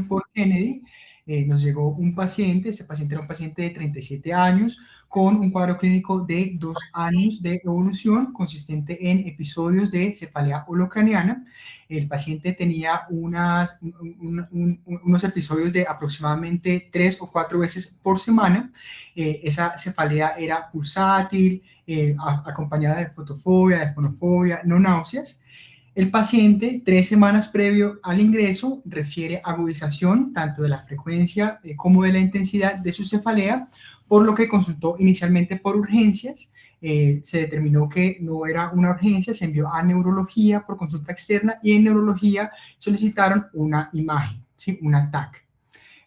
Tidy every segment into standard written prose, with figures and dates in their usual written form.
por Kennedy, nos llegó un paciente. Este paciente era un paciente de 37 años con un cuadro clínico de 2 años de evolución consistente en episodios de cefalea holocraniana. El paciente tenía unos episodios de aproximadamente 3 o 4 veces por semana. Esa cefalea era pulsátil, acompañada de fotofobia, de fonofobia, no náuseas. El paciente, 3 semanas previo al ingreso, refiere agudización tanto de la frecuencia como de la intensidad de su cefalea, por lo que consultó inicialmente por urgencias. Se determinó que no era una urgencia, se envió a neurología por consulta externa y en neurología solicitaron una imagen, ¿sí? Una TAC.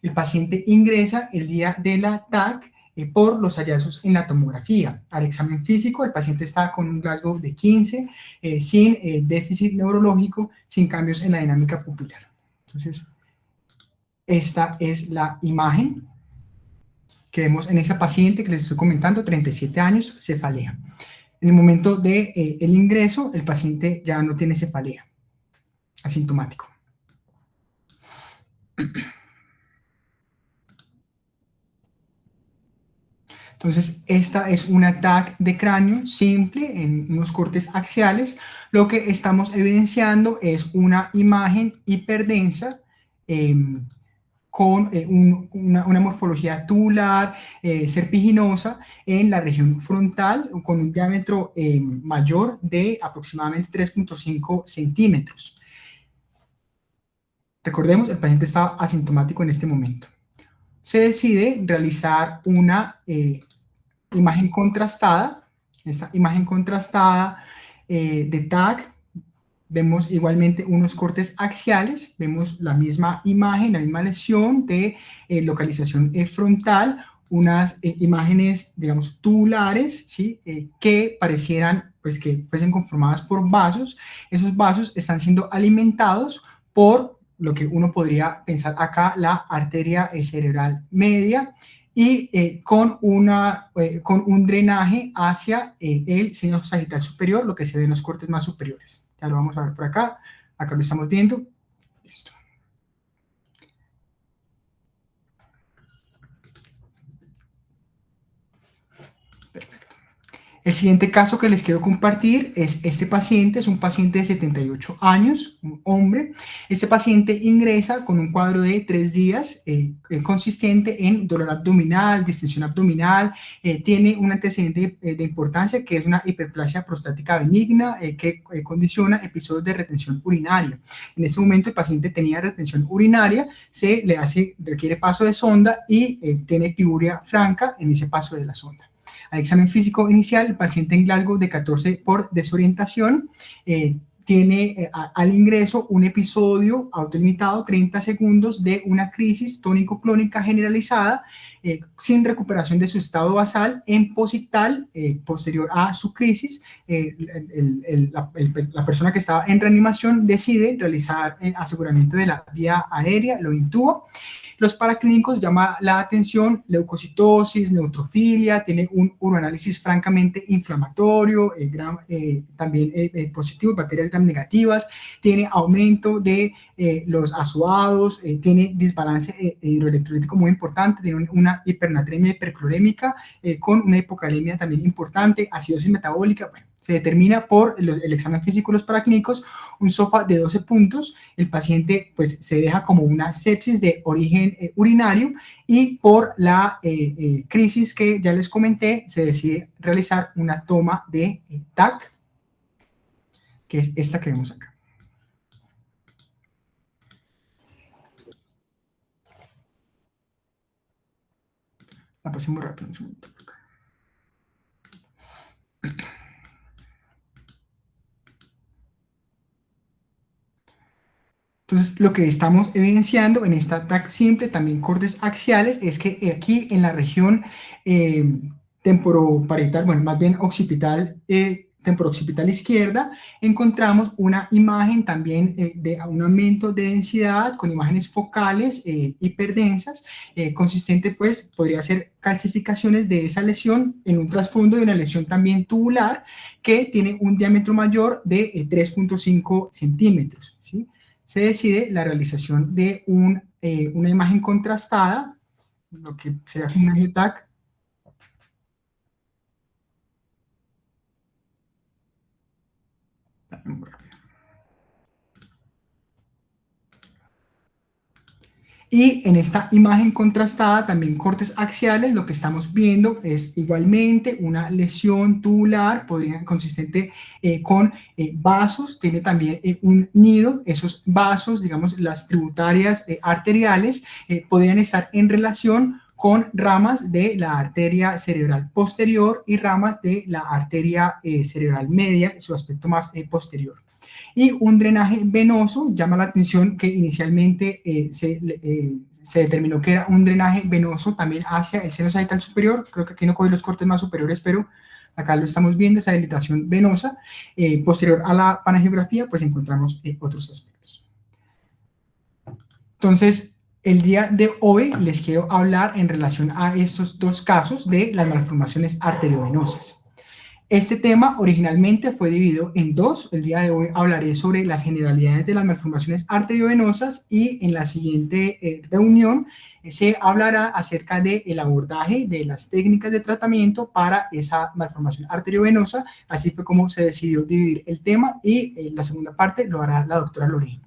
El paciente ingresa el día de la TAC por los hallazgos en la tomografía. Al examen físico, el paciente está con un Glasgow de 15, sin déficit neurológico, sin cambios en la dinámica pupilar. Entonces, esta es la imagen que vemos en esa paciente que les estoy comentando, 37 años, cefalea. En el momento del el ingreso, el paciente ya no tiene cefalea, asintomático. Entonces, esta es una TAC de cráneo simple en unos cortes axiales. Lo que estamos evidenciando es una imagen hiperdensa con una morfología tubular, serpiginosa en la región frontal, con un diámetro mayor de aproximadamente 3.5 centímetros. Recordemos, el paciente estaba asintomático en este momento. Se decide realizar una imagen contrastada. Esta imagen contrastada de TAC, vemos igualmente unos cortes axiales, vemos la misma imagen, la misma lesión de localización frontal, unas imágenes, digamos, tubulares, ¿sí? Que parecieran, pues, que fuesen conformadas por vasos. Esos vasos están siendo alimentados por lo que uno podría pensar acá, la arteria cerebral media, y con un drenaje hacia el seno sagital superior, lo que se ve en los cortes más superiores. Ya lo vamos a ver por acá. Acá lo estamos viendo. Listo. Perfecto. El siguiente caso que les quiero compartir es este paciente. Es un paciente de 78 años, un hombre. Este paciente ingresa con un cuadro de 3 días consistente en dolor abdominal, distensión abdominal. Tiene un antecedente de importancia que es una hiperplasia prostática benigna que condiciona episodios de retención urinaria. En este momento el paciente tenía retención urinaria, requiere paso de sonda y tiene piuria franca en ese paso de la sonda. Al examen físico inicial, el paciente en Glasgow de 14 por desorientación, tiene al ingreso un episodio autolimitado, 30 segundos, de una crisis tónico-clónica generalizada, sin recuperación de su estado basal en posictal posterior a su crisis. La persona que estaba en reanimación decide realizar el aseguramiento de la vía aérea, lo intuba. Los paraclínicos llama la atención: leucocitosis, neutrofilia, tiene un uroanálisis francamente inflamatorio, también positivo, bacterias gram negativas, tiene aumento de los azoados, tiene desbalance hidroelectrolítico muy importante, tiene una hipernatremia hiperclorémica con una hipocalemia también importante, acidosis metabólica. Bueno, se determina por el examen físico de los paraclínicos un SOFA de 12 puntos. El paciente pues se deja como una sepsis de origen urinario, y por la crisis que ya les comenté se decide realizar una toma de TAC, que es esta que vemos acá. La pasé muy rápido un segundo. Entonces, lo que estamos evidenciando en esta TAC simple, también cortes axiales, es que aquí en la región temporoparietal, bueno, más bien occipital, temporooccipital izquierda, encontramos una imagen también de un aumento de densidad con imágenes focales hiperdensas, consistente, pues, podría ser calcificaciones de esa lesión en un trasfondo de una lesión también tubular que tiene un diámetro mayor de 3.5 centímetros, ¿sí? Se decide la realización de un una imagen contrastada, lo que sería como un geotag. Y en esta imagen contrastada, también cortes axiales, lo que estamos viendo es igualmente una lesión tubular, consistente con vasos, tiene también un nido, esos vasos, digamos, las tributarias arteriales, podrían estar en relación con ramas de la arteria cerebral posterior y ramas de la arteria cerebral media, su aspecto más posterior. Y un drenaje venoso, llama la atención que inicialmente se determinó que era un drenaje venoso también hacia el seno sagittal superior. Creo que aquí no cogí los cortes más superiores, pero acá lo estamos viendo, esa dilatación venosa. Posterior a la panangiografía, pues encontramos otros aspectos. Entonces, el día de hoy les quiero hablar en relación a estos dos casos de las malformaciones arteriovenosas. Este tema originalmente fue dividido en dos. El día de hoy hablaré sobre las generalidades de las malformaciones arteriovenosas y en la siguiente reunión se hablará acerca del abordaje de las técnicas de tratamiento para esa malformación arteriovenosa. Así fue como se decidió dividir el tema y la segunda parte lo hará la doctora Lorena.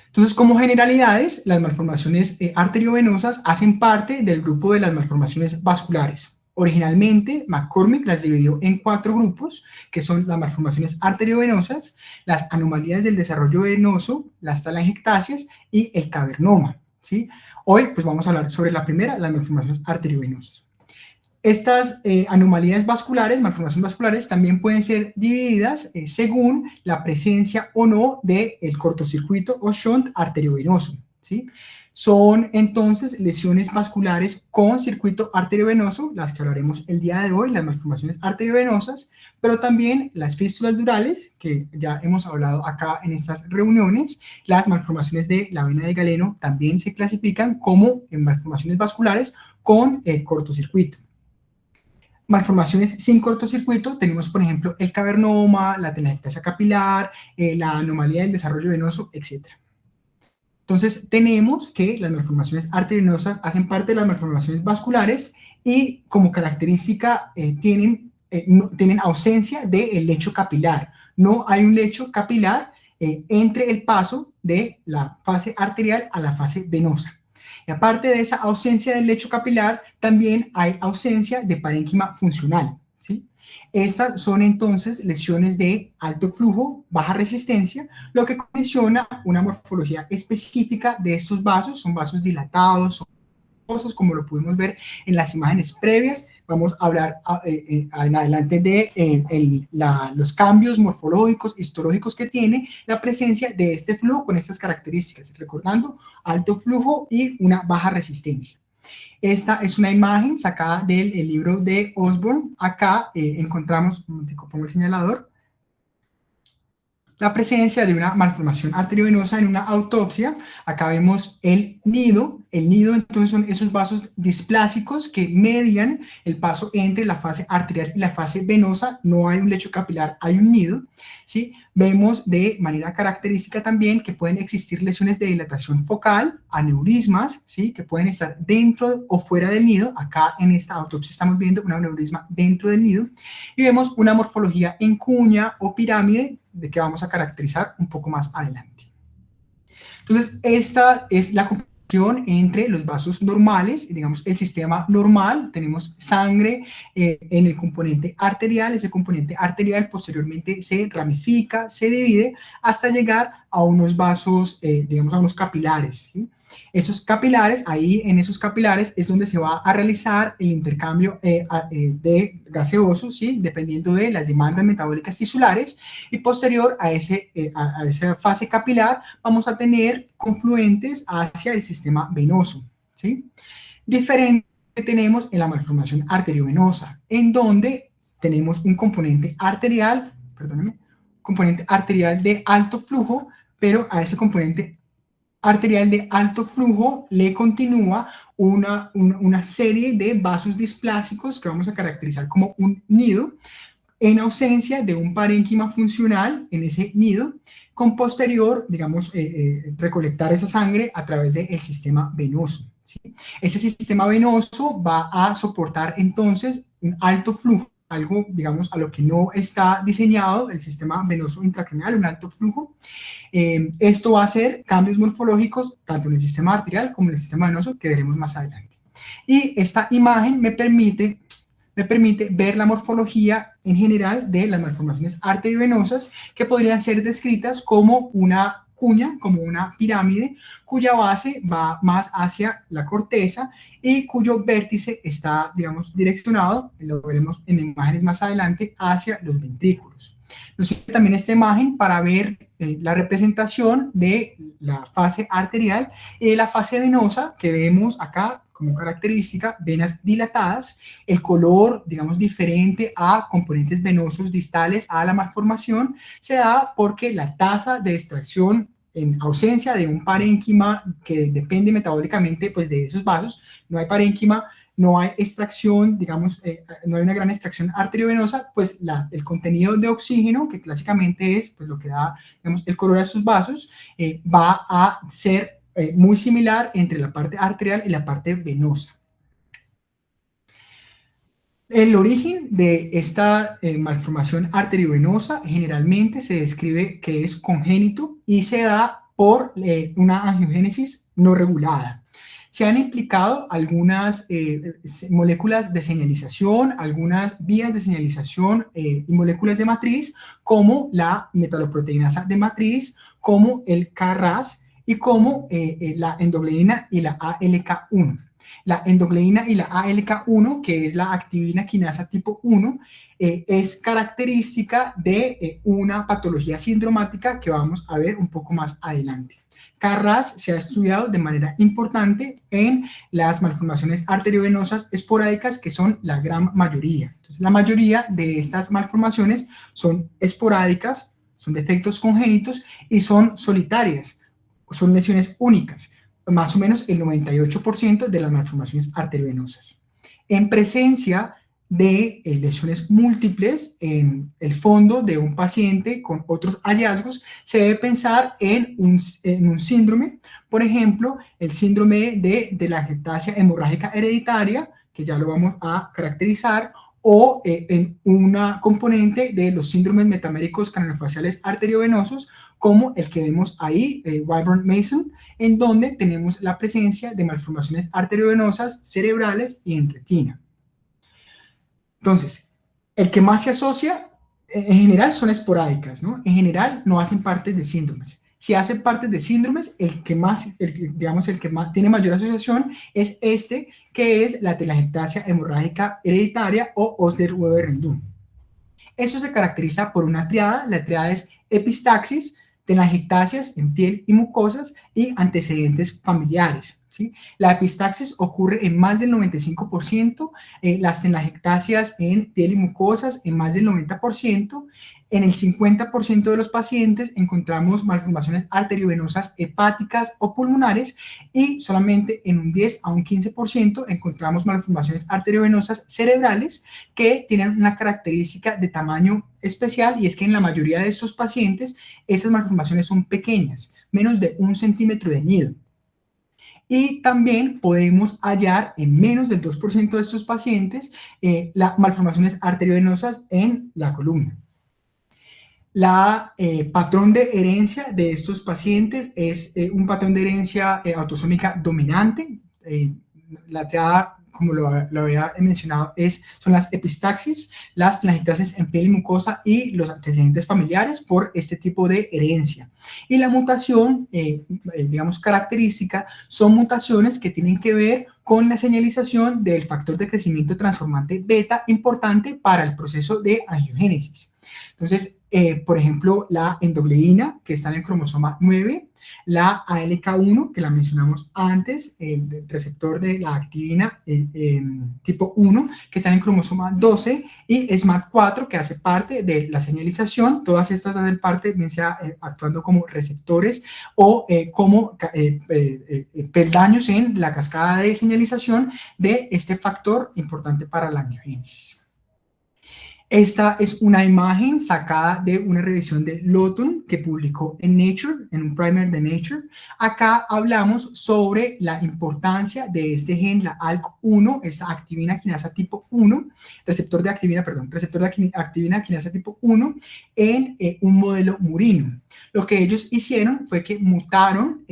Entonces, como generalidades, las malformaciones arteriovenosas hacen parte del grupo de las malformaciones vasculares. Originalmente, McCormick las dividió en 4 grupos, que son las malformaciones arteriovenosas, las anomalías del desarrollo venoso, las telangiectasias y el cavernoma, ¿sí? Hoy, pues vamos a hablar sobre la primera, las malformaciones arteriovenosas. Estas anomalías vasculares, malformaciones vasculares, también pueden ser divididas según la presencia o no del cortocircuito o shunt arteriovenoso, ¿sí? Son entonces lesiones vasculares con circuito arteriovenoso, las que hablaremos el día de hoy, las malformaciones arteriovenosas, pero también las fístulas durales, que ya hemos hablado acá en estas reuniones. Las malformaciones de la vena de Galeno también se clasifican como malformaciones vasculares con cortocircuito. Malformaciones sin cortocircuito, tenemos por ejemplo el cavernoma, la telangiectasia capilar, la anomalía del desarrollo venoso, etc. Entonces tenemos que las malformaciones arteriovenosas hacen parte de las malformaciones vasculares y como característica tienen ausencia del lecho capilar. No hay un lecho capilar entre el paso de la fase arterial a la fase venosa. Y aparte de esa ausencia del lecho capilar, también hay ausencia de parénquima funcional, ¿sí? Estas son entonces lesiones de alto flujo, baja resistencia, lo que condiciona una morfología específica de estos vasos. Son vasos dilatados, como lo pudimos ver en las imágenes previas. Vamos a hablar en adelante de los cambios morfológicos, histológicos que tiene la presencia de este flujo con estas características, recordando alto flujo y una baja resistencia. Esta es una imagen sacada del libro de Osborne. Acá encontramos, pongo el señalador, la presencia de una malformación arteriovenosa en una autopsia. Acá vemos el nido. El nido entonces son esos vasos displásicos que median el paso entre la fase arterial y la fase venosa. No hay un lecho capilar, hay un nido, ¿sí? Vemos de manera característica también que pueden existir lesiones de dilatación focal, aneurismas, ¿sí? Que pueden estar dentro o fuera del nido. Acá en esta autopsia estamos viendo un aneurisma dentro del nido. Y vemos una morfología en cuña o pirámide, de que vamos a caracterizar un poco más adelante. Entonces, esta es la comparación entre los vasos normales, digamos, el sistema normal. Tenemos sangre en el componente arterial. Ese componente arterial posteriormente se ramifica, se divide hasta llegar a unos vasos, digamos, a unos capilares, ¿sí? Estos capilares, ahí en esos capilares es donde se va a realizar el intercambio de gaseosos, ¿sí? Dependiendo de las demandas metabólicas tisulares, y posterior a esa fase capilar vamos a tener confluentes hacia el sistema venoso, ¿sí? Diferente tenemos en la malformación arteriovenosa, en donde tenemos un componente arterial, componente arterial de alto flujo, pero a ese componente arterial de alto flujo le continúa una serie de vasos displásicos que vamos a caracterizar como un nido, en ausencia de un parénquima funcional en ese nido, con posterior, digamos, recolectar esa sangre a través del sistema venoso, ¿sí? Ese sistema venoso va a soportar entonces un alto flujo, algo, digamos, a lo que no está diseñado el sistema venoso intracraneal, un alto flujo. Esto va a hacer cambios morfológicos tanto en el sistema arterial como en el sistema venoso, que veremos más adelante. Y esta imagen me permite ver la morfología en general de las malformaciones arteriovenosas, que podrían ser descritas como una cuña, como una pirámide, cuya base va más hacia la corteza y cuyo vértice está, digamos, direccionado, lo veremos en imágenes más adelante, hacia los ventrículos. Nos sirve también esta imagen para ver la representación de la fase arterial y de la fase venosa, que vemos acá como característica, venas dilatadas, el color, digamos, diferente a componentes venosos distales a la malformación, se da porque la tasa de extracción en ausencia de un parénquima que depende metabólicamente pues, de esos vasos, no hay parénquima, no hay extracción, digamos, no hay una gran extracción arteriovenosa, pues el contenido de oxígeno, que clásicamente es pues, lo que da, digamos, el color a esos vasos, va a ser muy similar entre la parte arterial y la parte venosa. El origen de esta malformación arteriovenosa generalmente se describe que es congénito y se da por una angiogénesis no regulada. Se han implicado algunas moléculas de señalización, algunas vías de señalización y moléculas de matriz, como la metaloproteinasa de matriz, como el KRAS y como la endogleína y la ALK1. La endogleína y la ALK1, que es la activina quinasa tipo 1, es característica de una patología sindromática que vamos a ver un poco más adelante. KRAS se ha estudiado de manera importante en las malformaciones arteriovenosas esporádicas, que son la gran mayoría. Entonces, la mayoría de estas malformaciones son esporádicas, son defectos congénitos y son solitarias, son lesiones únicas. Más o menos el 98% de las malformaciones arteriovenosas. En presencia de lesiones múltiples en el fondo de un paciente con otros hallazgos, se debe pensar en un síndrome, por ejemplo, el síndrome de telangiectasia hemorrágica hereditaria, que ya lo vamos a caracterizar, o en una componente de los síndromes metaméricos craneofaciales arteriovenosos, como el que vemos ahí, Wyburn-Mason, en donde tenemos la presencia de malformaciones arteriovenosas cerebrales y en retina. Entonces, el que más se asocia, en general, son esporádicas, ¿no? En general, no hacen parte de síndromes. Si hacen parte de síndromes, el que más tiene mayor asociación es este, que es la telangiectasia hemorrágica hereditaria o Osler-Weber-Rendún. Eso se caracteriza por una triada. La triada es epistaxis, telangiectasias en piel y mucosas y antecedentes familiares, ¿sí? La epistaxis ocurre en más del 95%, las telangiectasias en piel y mucosas en más del 90%. En el 50% de los pacientes encontramos malformaciones arteriovenosas hepáticas o pulmonares y solamente en un 10 a un 15% encontramos malformaciones arteriovenosas cerebrales que tienen una característica de tamaño especial, y es que en la mayoría de estos pacientes estas malformaciones son pequeñas, menos de 1 centímetro de nido. Y también podemos hallar en menos del 2% de estos pacientes las malformaciones arteriovenosas en la columna. La patrón de herencia de estos pacientes es un patrón de herencia autosómica dominante. La triada, como lo había mencionado, son las epistaxis, las telangiectasias en piel y mucosa y los antecedentes familiares por este tipo de herencia. Y la mutación, digamos, característica, son mutaciones que tienen que ver con la señalización del factor de crecimiento transformante beta, importante para el proceso de angiogénesis. Entonces, por ejemplo, la endogleína, que está en el cromosoma 9, la ALK1, que la mencionamos antes, el receptor de la activina tipo 1, que está en el cromosoma 12, y SMAD4, que hace parte de la señalización. Todas estas hacen parte, bien sea actuando como receptores o como peldaños en la cascada de señalización de este factor importante para la angiogénesis. Esta es una imagen sacada de una revisión de Lawton que publicó en Nature, en un primer de Nature. Acá hablamos sobre la importancia de este gen, la ALK1, esta activina quinasa tipo 1, receptor de activina quinasa tipo 1, en un modelo murino. Lo que ellos hicieron fue que mutaron,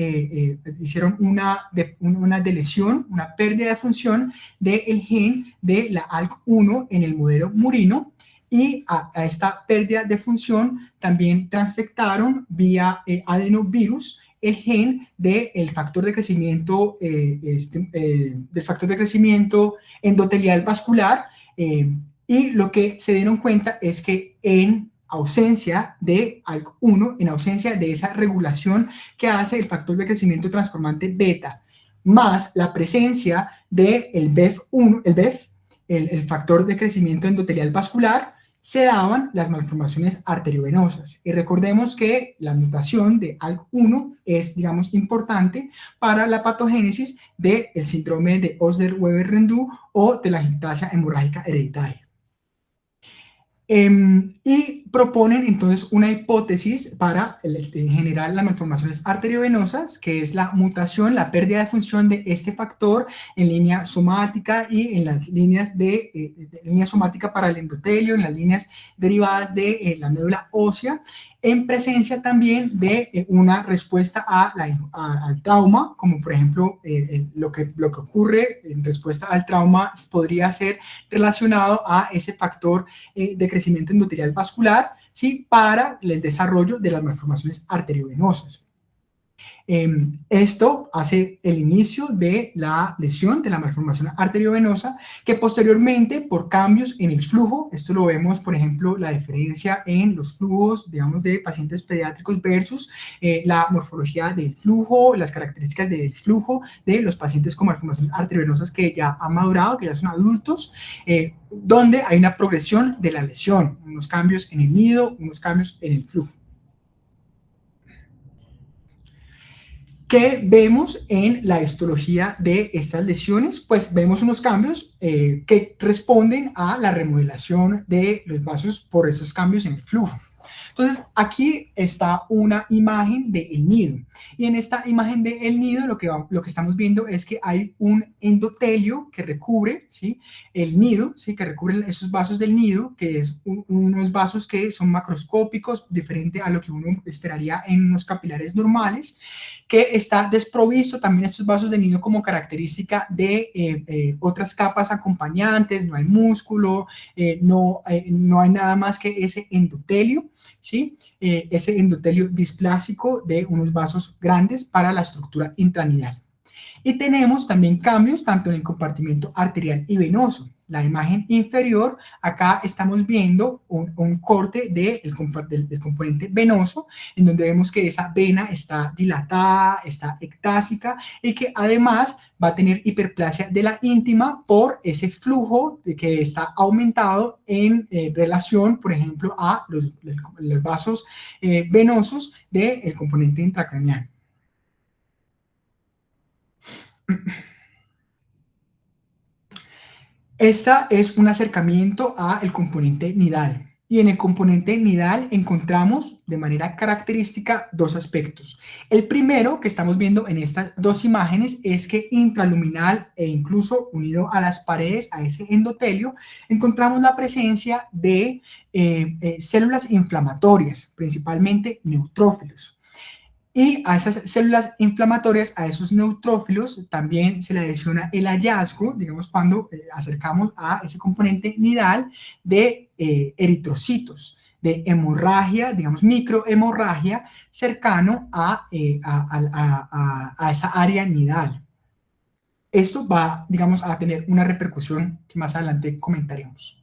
hicieron una deleción, una pérdida de función del gen de la ALK1 en el modelo murino, y a esta pérdida de función también transfectaron vía adenovirus el gen del factor de crecimiento, del factor de crecimiento endotelial vascular, y lo que se dieron cuenta es que en ausencia de ALK1, en ausencia de esa regulación que hace el factor de crecimiento transformante beta, más la presencia del BEF1, el factor de crecimiento endotelial vascular, se daban las malformaciones arteriovenosas. Y recordemos que la mutación de ALK1 es, digamos, importante para la patogénesis del síndrome de Osler-Weber-Rendu o de la ictasia hemorrágica hereditaria. Y proponen entonces una hipótesis para generar las malformaciones arteriovenosas, que es la mutación, la pérdida de función de este factor en línea somática y en las líneas de línea somática para el endotelio, en las líneas derivadas de la médula ósea, en presencia también de una respuesta al trauma, como por ejemplo lo que ocurre en respuesta al trauma podría ser relacionado a ese factor de crecimiento endotelial vascular, ¿sí? Para el desarrollo de las malformaciones arteriovenosas. Esto hace el inicio de la lesión de la malformación arteriovenosa, que posteriormente, por cambios en el flujo, esto lo vemos, por ejemplo, la diferencia en los flujos, digamos, de pacientes pediátricos versus la morfología del flujo, las características del flujo de los pacientes con malformaciones arteriovenosas que ya han madurado, que ya son adultos, donde hay una progresión de la lesión, unos cambios en el nido, unos cambios en el flujo. ¿Qué vemos en la histología de estas lesiones? Pues vemos unos cambios que responden a la remodelación de los vasos por esos cambios en el flujo. Entonces, aquí está una imagen del nido. Y en esta imagen del nido lo que estamos viendo es que hay un endotelio que recubre, ¿sí?, el nido, ¿sí?, que recubre esos vasos del nido, que es unos vasos que son macroscópicos, diferente a lo que uno esperaría en unos capilares normales, que está desprovisto también estos vasos de nido como característica de otras capas acompañantes, no hay músculo, no hay nada más que ese endotelio, ¿sí? Ese endotelio displásico de unos vasos grandes para la estructura intranidal. Y tenemos también cambios tanto en el compartimiento arterial y venoso. La imagen inferior, acá estamos viendo un corte del componente venoso, en donde vemos que esa vena está dilatada, está ectásica y que además va a tener hiperplasia de la íntima por ese flujo que está aumentado en relación, por ejemplo, a los vasos venosos del componente intracraneal. Esta es un acercamiento al componente nidal. Y en el componente nidal encontramos de manera característica dos aspectos. El primero que estamos viendo en estas dos imágenes es que intraluminal e incluso unido a las paredes, a ese endotelio, encontramos la presencia de células inflamatorias, principalmente neutrófilos. Y a esas células inflamatorias, a esos neutrófilos, también se le adiciona el hallazgo, digamos, cuando acercamos a ese componente nidal de eritrocitos, de hemorragia, digamos, microhemorragia, cercano a esa área nidal. Esto va, digamos, a tener una repercusión que más adelante comentaremos.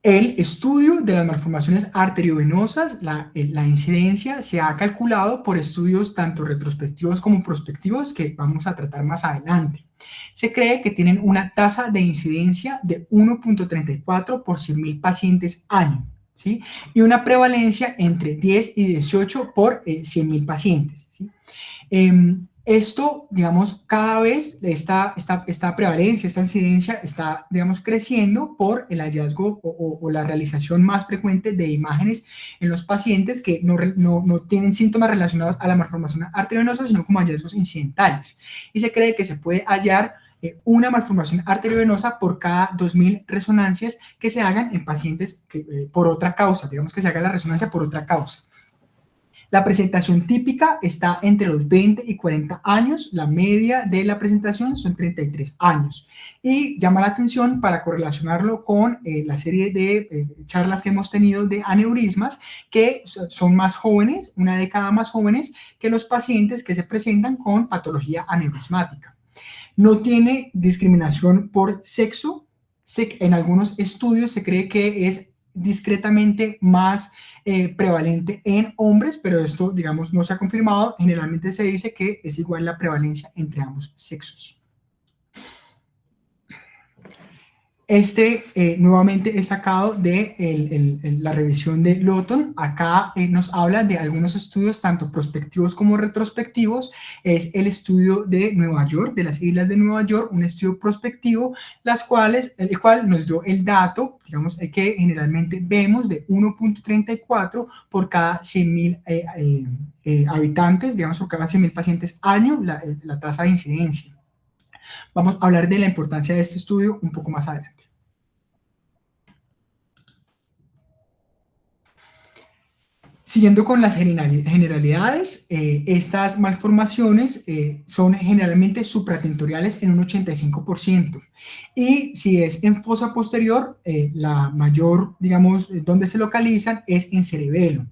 El estudio de las malformaciones arteriovenosas, la incidencia se ha calculado por estudios tanto retrospectivos como prospectivos que vamos a tratar más adelante. Se cree que tienen una tasa de incidencia de 1.34 por 100.000 pacientes año, ¿sí?, y una prevalencia entre 10 y 18 por 100.000 pacientes, ¿sí? Esto, digamos, cada vez esta prevalencia, esta incidencia está, digamos, creciendo por el hallazgo o la realización más frecuente de imágenes en los pacientes que no tienen síntomas relacionados a la malformación arteriovenosa, sino como hallazgos incidentales. Y se cree que se puede hallar una malformación arteriovenosa por cada 2.000 resonancias que se hagan en pacientes por otra causa, digamos que se haga la resonancia por otra causa. La presentación típica está entre los 20 y 40 años, la media de la presentación son 33 años. Y llama la atención para correlacionarlo con la serie de charlas que hemos tenido de aneurismas, que son más jóvenes, una década más jóvenes que los pacientes que se presentan con patología aneurismática. No tiene discriminación por sexo. En algunos estudios se cree que es discretamente más prevalente en hombres, pero esto, digamos, no se ha confirmado. Generalmente se dice que es igual la prevalencia entre ambos sexos. Nuevamente es sacado de la revisión de Lawton. Acá nos habla de algunos estudios, tanto prospectivos como retrospectivos. Es el estudio de Nueva York, de las islas de Nueva York, un estudio prospectivo, el cual nos dio el dato, digamos, que generalmente vemos de 1.34 por cada 100.000 habitantes, digamos, por cada 100.000 pacientes año, la tasa de incidencia. Vamos a hablar de la importancia de este estudio un poco más adelante. Siguiendo con las generalidades, estas malformaciones son generalmente supratentoriales en un 85%. Y si es en fosa posterior, la mayor, digamos, donde se localizan es en cerebelo.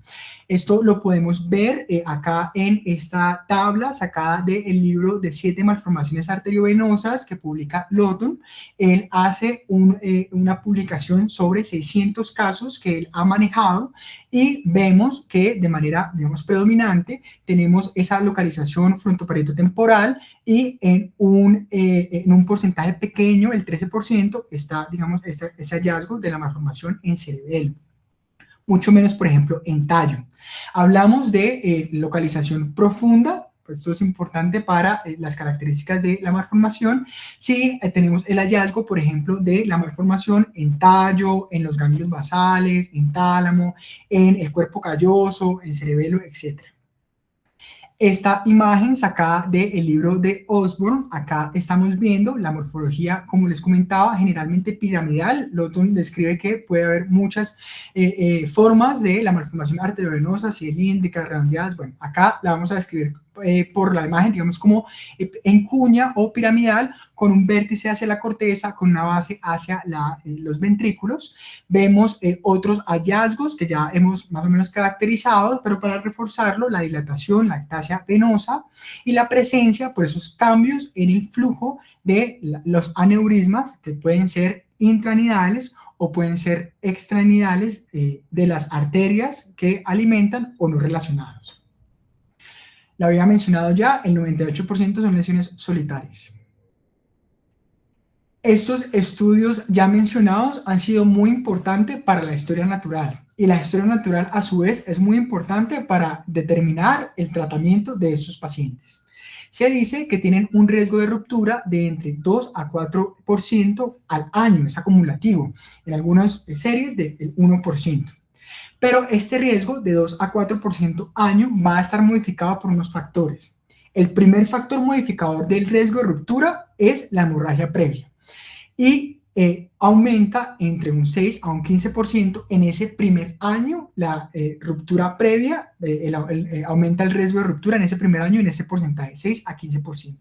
Esto lo podemos ver acá en esta tabla sacada del libro de 7 malformaciones arteriovenosas que publica Lawton. Él hace una publicación sobre 600 casos que él ha manejado y vemos que de manera, digamos, predominante tenemos esa localización frontoparieto-temporal y en un porcentaje pequeño, el 13%, está, digamos, ese hallazgo de la malformación en cerebelo. Mucho menos, por ejemplo, en tallo. Hablamos de localización profunda, pues esto es importante para las características de la malformación. Si tenemos el hallazgo, por ejemplo, de la malformación en tallo, en los ganglios basales, en tálamo, en el cuerpo calloso, en cerebelo, etc. Esta imagen sacada del libro de Osborne, acá estamos viendo la morfología, como les comentaba, generalmente piramidal. Lawton describe que puede haber muchas formas de la malformación arteriovenosa, cilíndricas, redondeadas. Bueno, acá la vamos a describir por la imagen, digamos, como en cuña o piramidal, con un vértice hacia la corteza, con una base hacia los ventrículos. Vemos otros hallazgos que ya hemos más o menos caracterizado, pero para reforzarlo, la dilatación, la ectasia venosa y la presencia por esos cambios en el flujo de los aneurismas, que pueden ser intranidales o pueden ser extranidales de las arterias que alimentan o no relacionados. Lo había mencionado ya, el 98% son lesiones solitarias. Estos estudios ya mencionados han sido muy importantes para la historia natural, y la historia natural a su vez es muy importante para determinar el tratamiento de estos pacientes. Se dice que tienen un riesgo de ruptura de entre 2 a 4% al año, es acumulativo, en algunas series del 1%. Pero este riesgo de 2 a 4% año va a estar modificado por unos factores. El primer factor modificador del riesgo de ruptura es la hemorragia previa y aumenta entre un 6 a un 15% en ese primer año. La ruptura previa aumenta el riesgo de ruptura en ese primer año en ese porcentaje, 6 a 15%.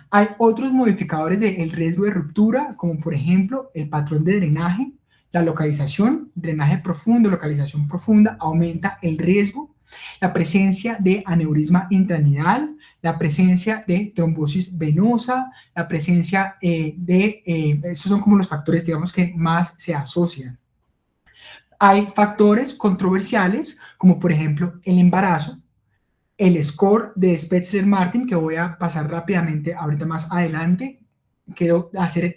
Hay otros modificadores del riesgo de ruptura, como por ejemplo el patrón de drenaje, la localización, drenaje profundo, localización profunda, aumenta el riesgo, la presencia de aneurisma intranidal, la presencia de trombosis venosa, la presencia esos son como los factores, digamos, que más se asocian. Hay factores controversiales, como por ejemplo el embarazo, el score de Spetzler-Martin, que voy a pasar rápidamente ahorita más adelante, quiero hacer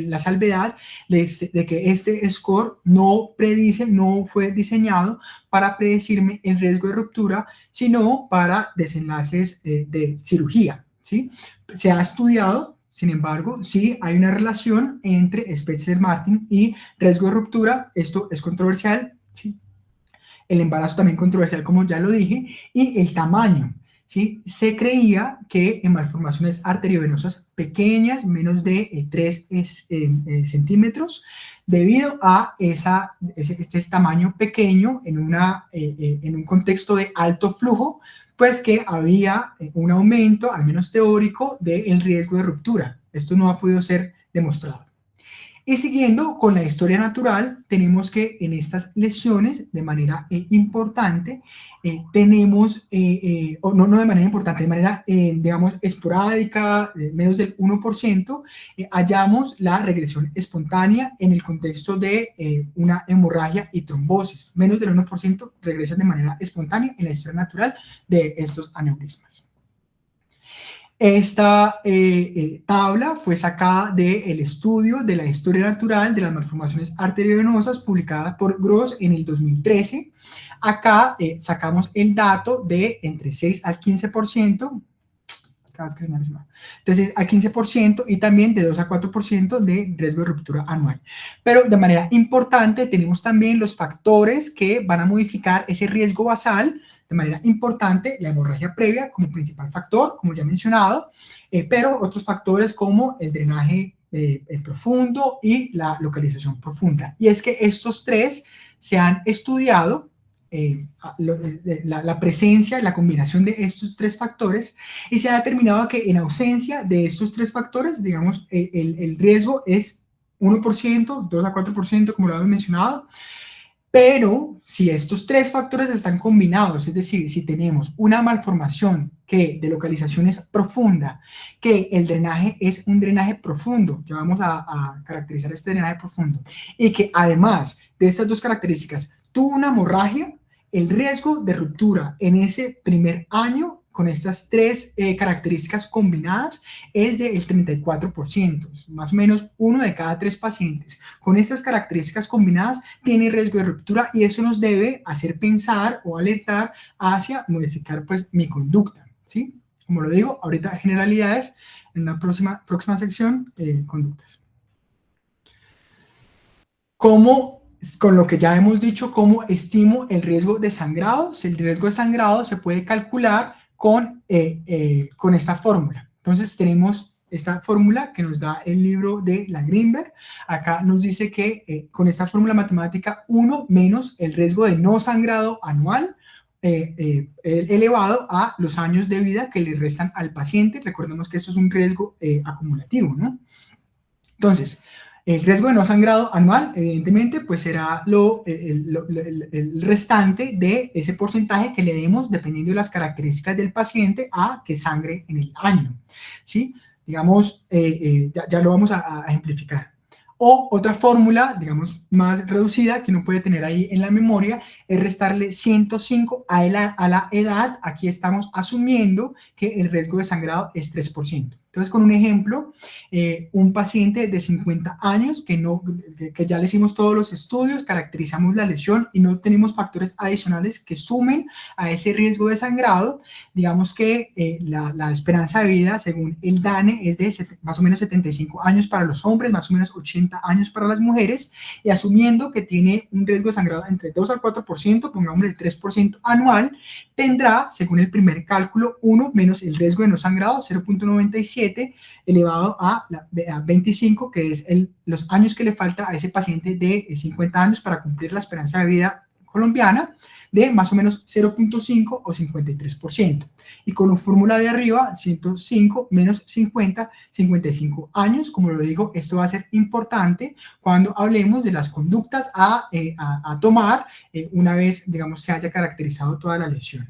la salvedad de que este score no predice, no fue diseñado para predecirme el riesgo de ruptura, sino para desenlaces de cirugía, ¿sí? Se ha estudiado, sin embargo, sí hay una relación entre Spetzler-Martin y riesgo de ruptura. Esto es controversial, ¿sí? El embarazo también controversial, como ya lo dije, y el tamaño. ¿Sí? Se creía que en malformaciones arteriovenosas pequeñas, menos de 3 centímetros, debido a este tamaño pequeño en un contexto de alto flujo, pues que había un aumento, al menos teórico, del riesgo de ruptura. Esto no ha podido ser demostrado. Y siguiendo con la historia natural, tenemos que en estas lesiones, de manera importante, tenemos, o no de manera importante, de manera, digamos, esporádica, menos del 1%, hallamos la regresión espontánea en el contexto de una hemorragia y trombosis. Menos del 1% regresan de manera espontánea en la historia natural de estos aneurismas. Esta tabla fue sacada del estudio de la historia natural de las malformaciones arteriovenosas publicada por Gross en el 2013. Acá sacamos el dato de entre 6 al 15%, cada vez que se analiza, de 6 al 15% y también de 2 a 4% de riesgo de ruptura anual. Pero de manera importante tenemos también los factores que van a modificar ese riesgo basal. De manera importante, la hemorragia previa como principal factor, como ya he mencionado, pero otros factores como el drenaje profundo y la localización profunda. Y es que estos tres se han estudiado, la presencia, la combinación de estos tres factores, y se ha determinado que en ausencia de estos tres factores, digamos, el riesgo es 1%, 2 a 4%, como lo había mencionado. Pero si estos tres factores están combinados, es decir, si tenemos una malformación que de localización es profunda, que el drenaje es un drenaje profundo, ya vamos a caracterizar este drenaje profundo, y que además de estas dos características tuvo una hemorragia, el riesgo de ruptura en ese primer año con estas tres características combinadas es del 34%, más o menos 1 de cada 3 pacientes con estas características combinadas tiene riesgo de ruptura, y eso nos debe hacer pensar o alertar hacia modificar pues mi conducta, ¿sí? Como lo digo, ahorita generalidades, en una próxima sección, conductas. ¿Cómo, con lo que ya hemos dicho, cómo estimo el riesgo de sangrado? El riesgo de sangrado se puede calcular con esta fórmula. Entonces tenemos esta fórmula que nos da el libro de la Greenberg. Acá nos dice que con esta fórmula matemática 1 menos el riesgo de no sangrado anual elevado a los años de vida que le restan al paciente. Recordemos que esto es un riesgo acumulativo, ¿no? Entonces, el riesgo de no sangrado anual, evidentemente, pues será el restante de ese porcentaje que le demos, dependiendo de las características del paciente, a que sangre en el año, ¿sí? Digamos, ya lo vamos a ejemplificar. O otra fórmula, digamos, más reducida que uno puede tener ahí en la memoria, es restarle 105 a la edad. Aquí estamos asumiendo que el riesgo de sangrado es 3%. Entonces, con un ejemplo, un paciente de 50 años que ya le hicimos todos los estudios, caracterizamos la lesión y no tenemos factores adicionales que sumen a ese riesgo de sangrado, digamos que la esperanza de vida, según el DANE, es de más o menos 75 años para los hombres, más o menos 80 años para las mujeres, y asumiendo que tiene un riesgo de sangrado entre 2 al 4%, pongamos el 3% anual, tendrá, según el primer cálculo, 1 menos el riesgo de no sangrado, 0.97, elevado a 25, que es los años que le falta a ese paciente de 50 años para cumplir la esperanza de vida colombiana, de más o menos 0.5 o 53%. Y con la fórmula de arriba, 105 menos 50, 55 años. Como lo digo, esto va a ser importante cuando hablemos de las conductas a tomar una vez, digamos, se haya caracterizado toda la lesión.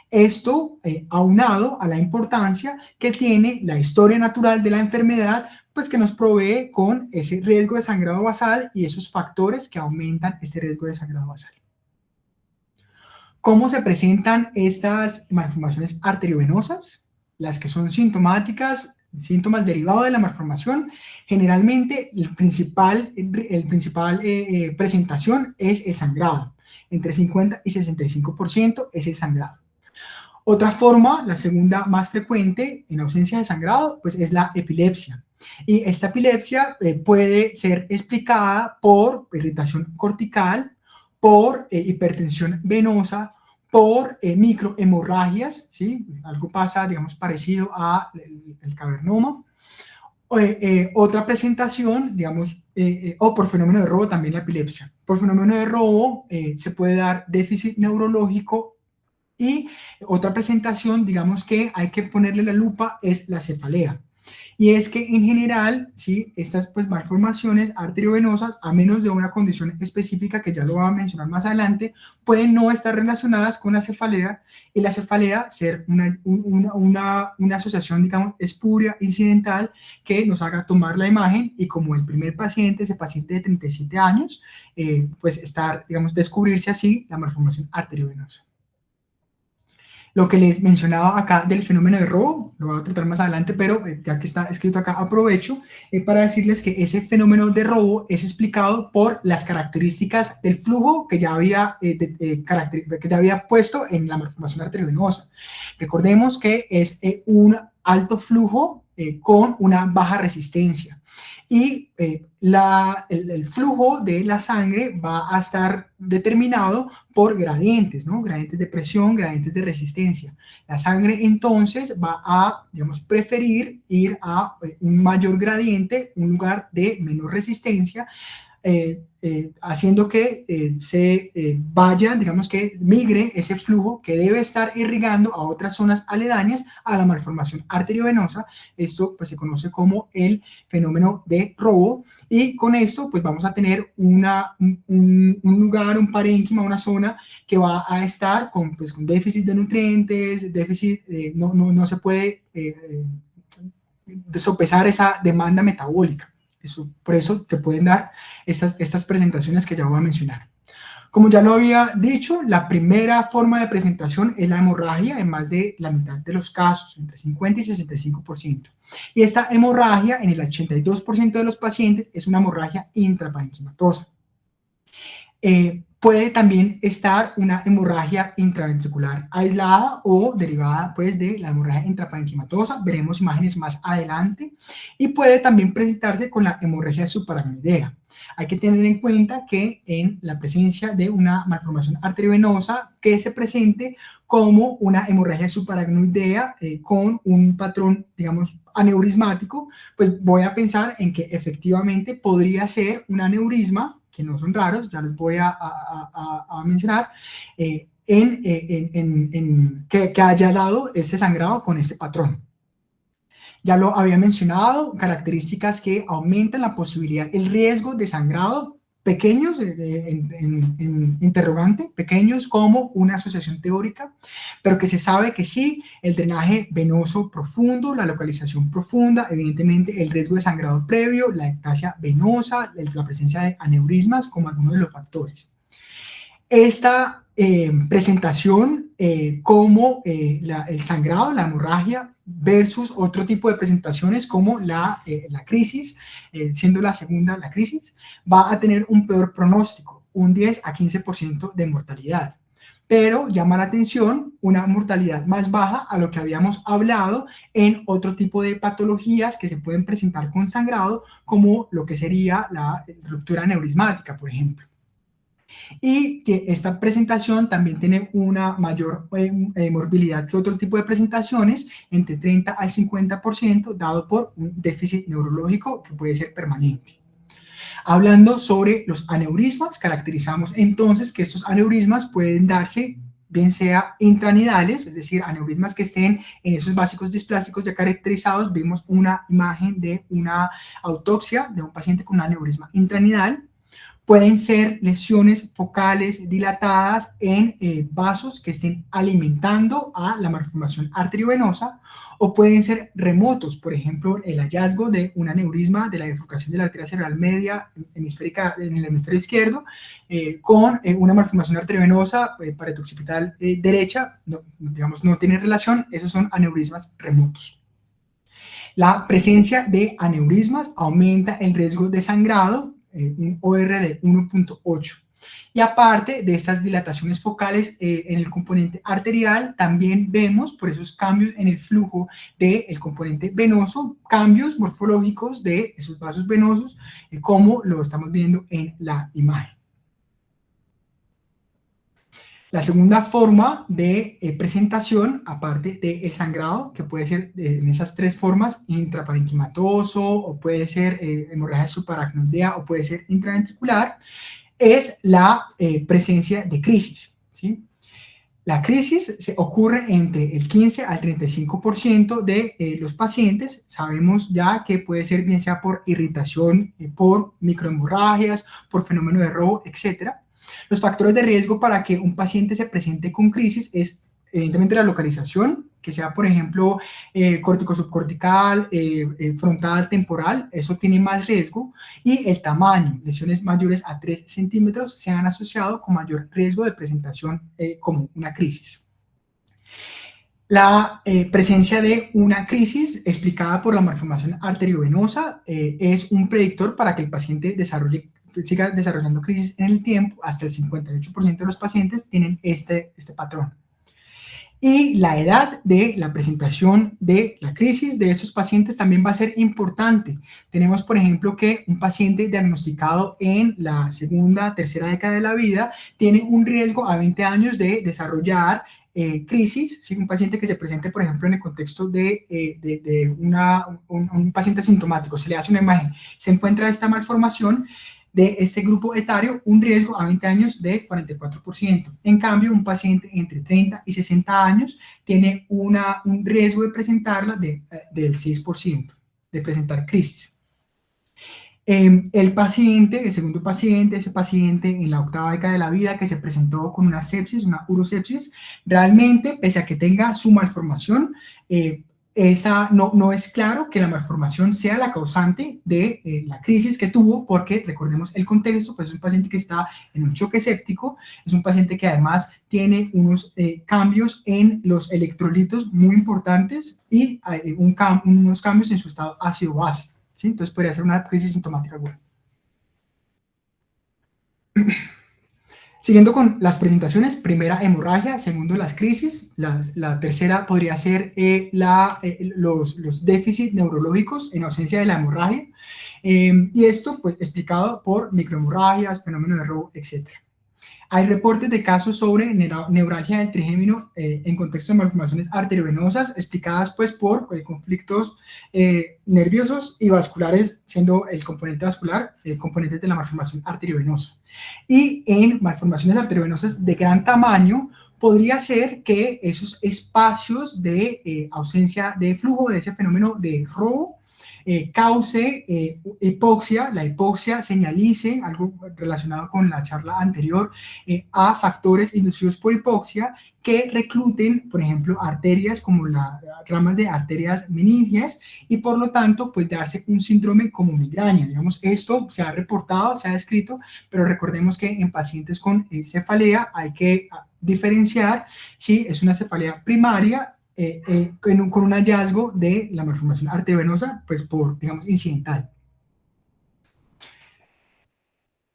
Esto aunado a la importancia que tiene la historia natural de la enfermedad, pues que nos provee con ese riesgo de sangrado basal y esos factores que aumentan este riesgo de sangrado basal. ¿Cómo se presentan estas malformaciones arteriovenosas? Las que son sintomáticas síntomas derivados de la malformación, generalmente el principal presentación es el sangrado. Entre 50 y 65% es el sangrado. Otra forma, la segunda más frecuente en ausencia de sangrado, pues es la epilepsia. Y esta epilepsia puede ser explicada por irritación cortical, por hipertensión venosa, por microhemorragias, ¿sí? Algo pasa, digamos, parecido a el cavernoma. Otra presentación, digamos, o por fenómeno de robo también la epilepsia. Por fenómeno de robo se puede dar déficit neurológico. Y otra presentación, digamos que hay que ponerle la lupa, es la cefalea. Y es que en general, ¿sí? Estas pues, malformaciones arteriovenosas, a menos de una condición específica que ya lo voy a mencionar más adelante, pueden no estar relacionadas con la cefalea, y la cefalea ser una asociación, digamos, espuria, incidental, que nos haga tomar la imagen y como el primer paciente, ese paciente de 37 años, pues estar, digamos, descubrirse así la malformación arteriovenosa. Lo que les mencionaba acá del fenómeno de robo, lo voy a tratar más adelante, pero ya que está escrito acá, aprovecho para decirles que ese fenómeno de robo es explicado por las características del flujo que ya había, que ya había puesto en la malformación arteriovenosa. Recordemos que es un alto flujo con una baja resistencia. Y el flujo de la sangre va a estar determinado por gradientes, ¿no? Gradientes de presión, gradientes de resistencia. La sangre entonces va a, digamos, preferir ir a un mayor gradiente, un lugar de menor resistencia, haciendo que se vaya, digamos que migre ese flujo que debe estar irrigando a otras zonas aledañas a la malformación arteriovenosa. Esto pues se conoce como el fenómeno de robo, y con esto pues vamos a tener un lugar, un parénquima, una zona que va a estar con, pues, con déficit de nutrientes, déficit, no se puede sopesar esa demanda metabólica. Por eso se pueden dar estas presentaciones que ya voy a mencionar. Como ya lo había dicho, la primera forma de presentación es la hemorragia en más de la mitad de los casos, entre 50 y 65%. Y esta hemorragia en el 82% de los pacientes es una hemorragia intraparenquimatosa. Puede también estar una hemorragia intraventricular aislada o derivada pues, de la hemorragia intraparenquimatosa. Veremos imágenes más adelante. Y puede también presentarse con la hemorragia subaracnoidea. Hay que tener en cuenta que en la presencia de una malformación arteriovenosa que se presente como una hemorragia subaracnoidea con un patrón, digamos, aneurismático, pues voy a pensar en que efectivamente podría ser un aneurisma, que no son raros, ya les voy a mencionar, que haya dado este sangrado con este patrón. Ya lo había mencionado, características que aumentan la posibilidad, el riesgo de sangrado, pequeños, interrogante, pequeños como una asociación teórica, pero que se sabe que sí, el drenaje venoso profundo, la localización profunda, evidentemente el riesgo de sangrado previo, la ectasia venosa, la presencia de aneurismas como algunos de los factores. Esta presentación como el sangrado, la hemorragia, versus otro tipo de presentaciones como la crisis, siendo la segunda la crisis, va a tener un peor pronóstico, un 10 a 15% de mortalidad. Pero llama la atención una mortalidad más baja a lo que habíamos hablado en otro tipo de patologías que se pueden presentar con sangrado, como lo que sería la ruptura aneurismática, por ejemplo. Y que esta presentación también tiene una mayor morbilidad que otro tipo de presentaciones, entre 30 al 50%, dado por un déficit neurológico que puede ser permanente. Hablando sobre los aneurismas, caracterizamos entonces que estos aneurismas pueden darse bien sea intranidales, es decir, aneurismas que estén en esos básicos displásticos ya caracterizados. Vimos una imagen de una autopsia de un paciente con un aneurisma intranidal. Pueden ser lesiones focales dilatadas en vasos que estén alimentando a la malformación arteriovenosa, o pueden ser remotos, por ejemplo, el hallazgo de un aneurisma de la bifurcación de la arteria cerebral media hemisférica en el hemisferio izquierdo con una malformación arteriovenosa paretooccipital derecha, digamos, no tiene relación. Esos son aneurismas remotos. La presencia de aneurismas aumenta el riesgo de sangrado, un OR de 1.8. Y aparte de estas dilataciones focales en el componente arterial, también vemos por esos cambios en el flujo del componente venoso, cambios morfológicos de esos vasos venosos, como lo estamos viendo en la imagen. La segunda forma de presentación, aparte del sangrado, que puede ser en esas tres formas, intraparenquimatoso, o puede ser hemorragia subaracnoidea, o puede ser intraventricular, es la presencia de crisis, ¿sí? La crisis se ocurre entre el 15 al 35% de los pacientes. Sabemos ya que puede ser bien sea por irritación, por microhemorragias, por fenómeno de robo, etc. Los factores de riesgo para que un paciente se presente con crisis es evidentemente la localización, que sea por ejemplo cortico-subcortical, frontal, temporal, eso tiene más riesgo, y el tamaño, lesiones mayores a 3 centímetros se han asociado con mayor riesgo de presentación como una crisis. La presencia de una crisis explicada por la malformación arteriovenosa es un predictor para que el paciente siga desarrollando crisis en el tiempo. Hasta el 58% de los pacientes tienen este patrón. Y la edad de la presentación de la crisis de estos pacientes también va a ser importante. Tenemos, por ejemplo, que un paciente diagnosticado en la segunda, tercera década de la vida tiene un riesgo a 20 años de desarrollar crisis. ¿Sí? Un paciente que se presente, por ejemplo, en el contexto de un paciente asintomático, se le hace una imagen, se encuentra esta malformación de este grupo etario, un riesgo a 20 años de 44%. En cambio, un paciente entre 30 y 60 años tiene un riesgo de presentarla del 6%, de presentar crisis. El segundo paciente, ese paciente en la octava década de la vida que se presentó con una sepsis, una urosepsis, realmente, pese a que tenga su malformación, no es claro que la malformación sea la causante de la crisis que tuvo, porque recordemos el contexto, pues es un paciente que está en un choque séptico, es un paciente que además tiene unos cambios en los electrolitos muy importantes y unos cambios en su estado ácido-base, ¿sí? Entonces podría ser una crisis sintomática aguda. Siguiendo con las primera hemorragia, segundo las crisis, la tercera podría ser los déficits neurológicos en ausencia de la hemorragia, y esto pues explicado por microhemorragias, fenómeno de robo, etc. Hay reportes de casos sobre neuralgia del trigémino en contexto de malformaciones arteriovenosas explicadas pues por conflictos nerviosos y vasculares, siendo el componente vascular el componente de la malformación arteriovenosa. Y en malformaciones arteriovenosas de gran tamaño podría ser que esos espacios de ausencia de flujo de ese fenómeno de robo cause hipoxia, la hipoxia señalice, algo relacionado con la charla anterior, a factores inducidos por hipoxia que recluten, por ejemplo, arterias como las ramas de arterias meningias, y por lo tanto, pues darse un síndrome como migraña. Digamos, esto se ha reportado, se ha descrito, pero recordemos que en pacientes con cefalea hay que diferenciar si es una cefalea primaria con un hallazgo de la malformación arteriovenosa, pues por, digamos, incidental.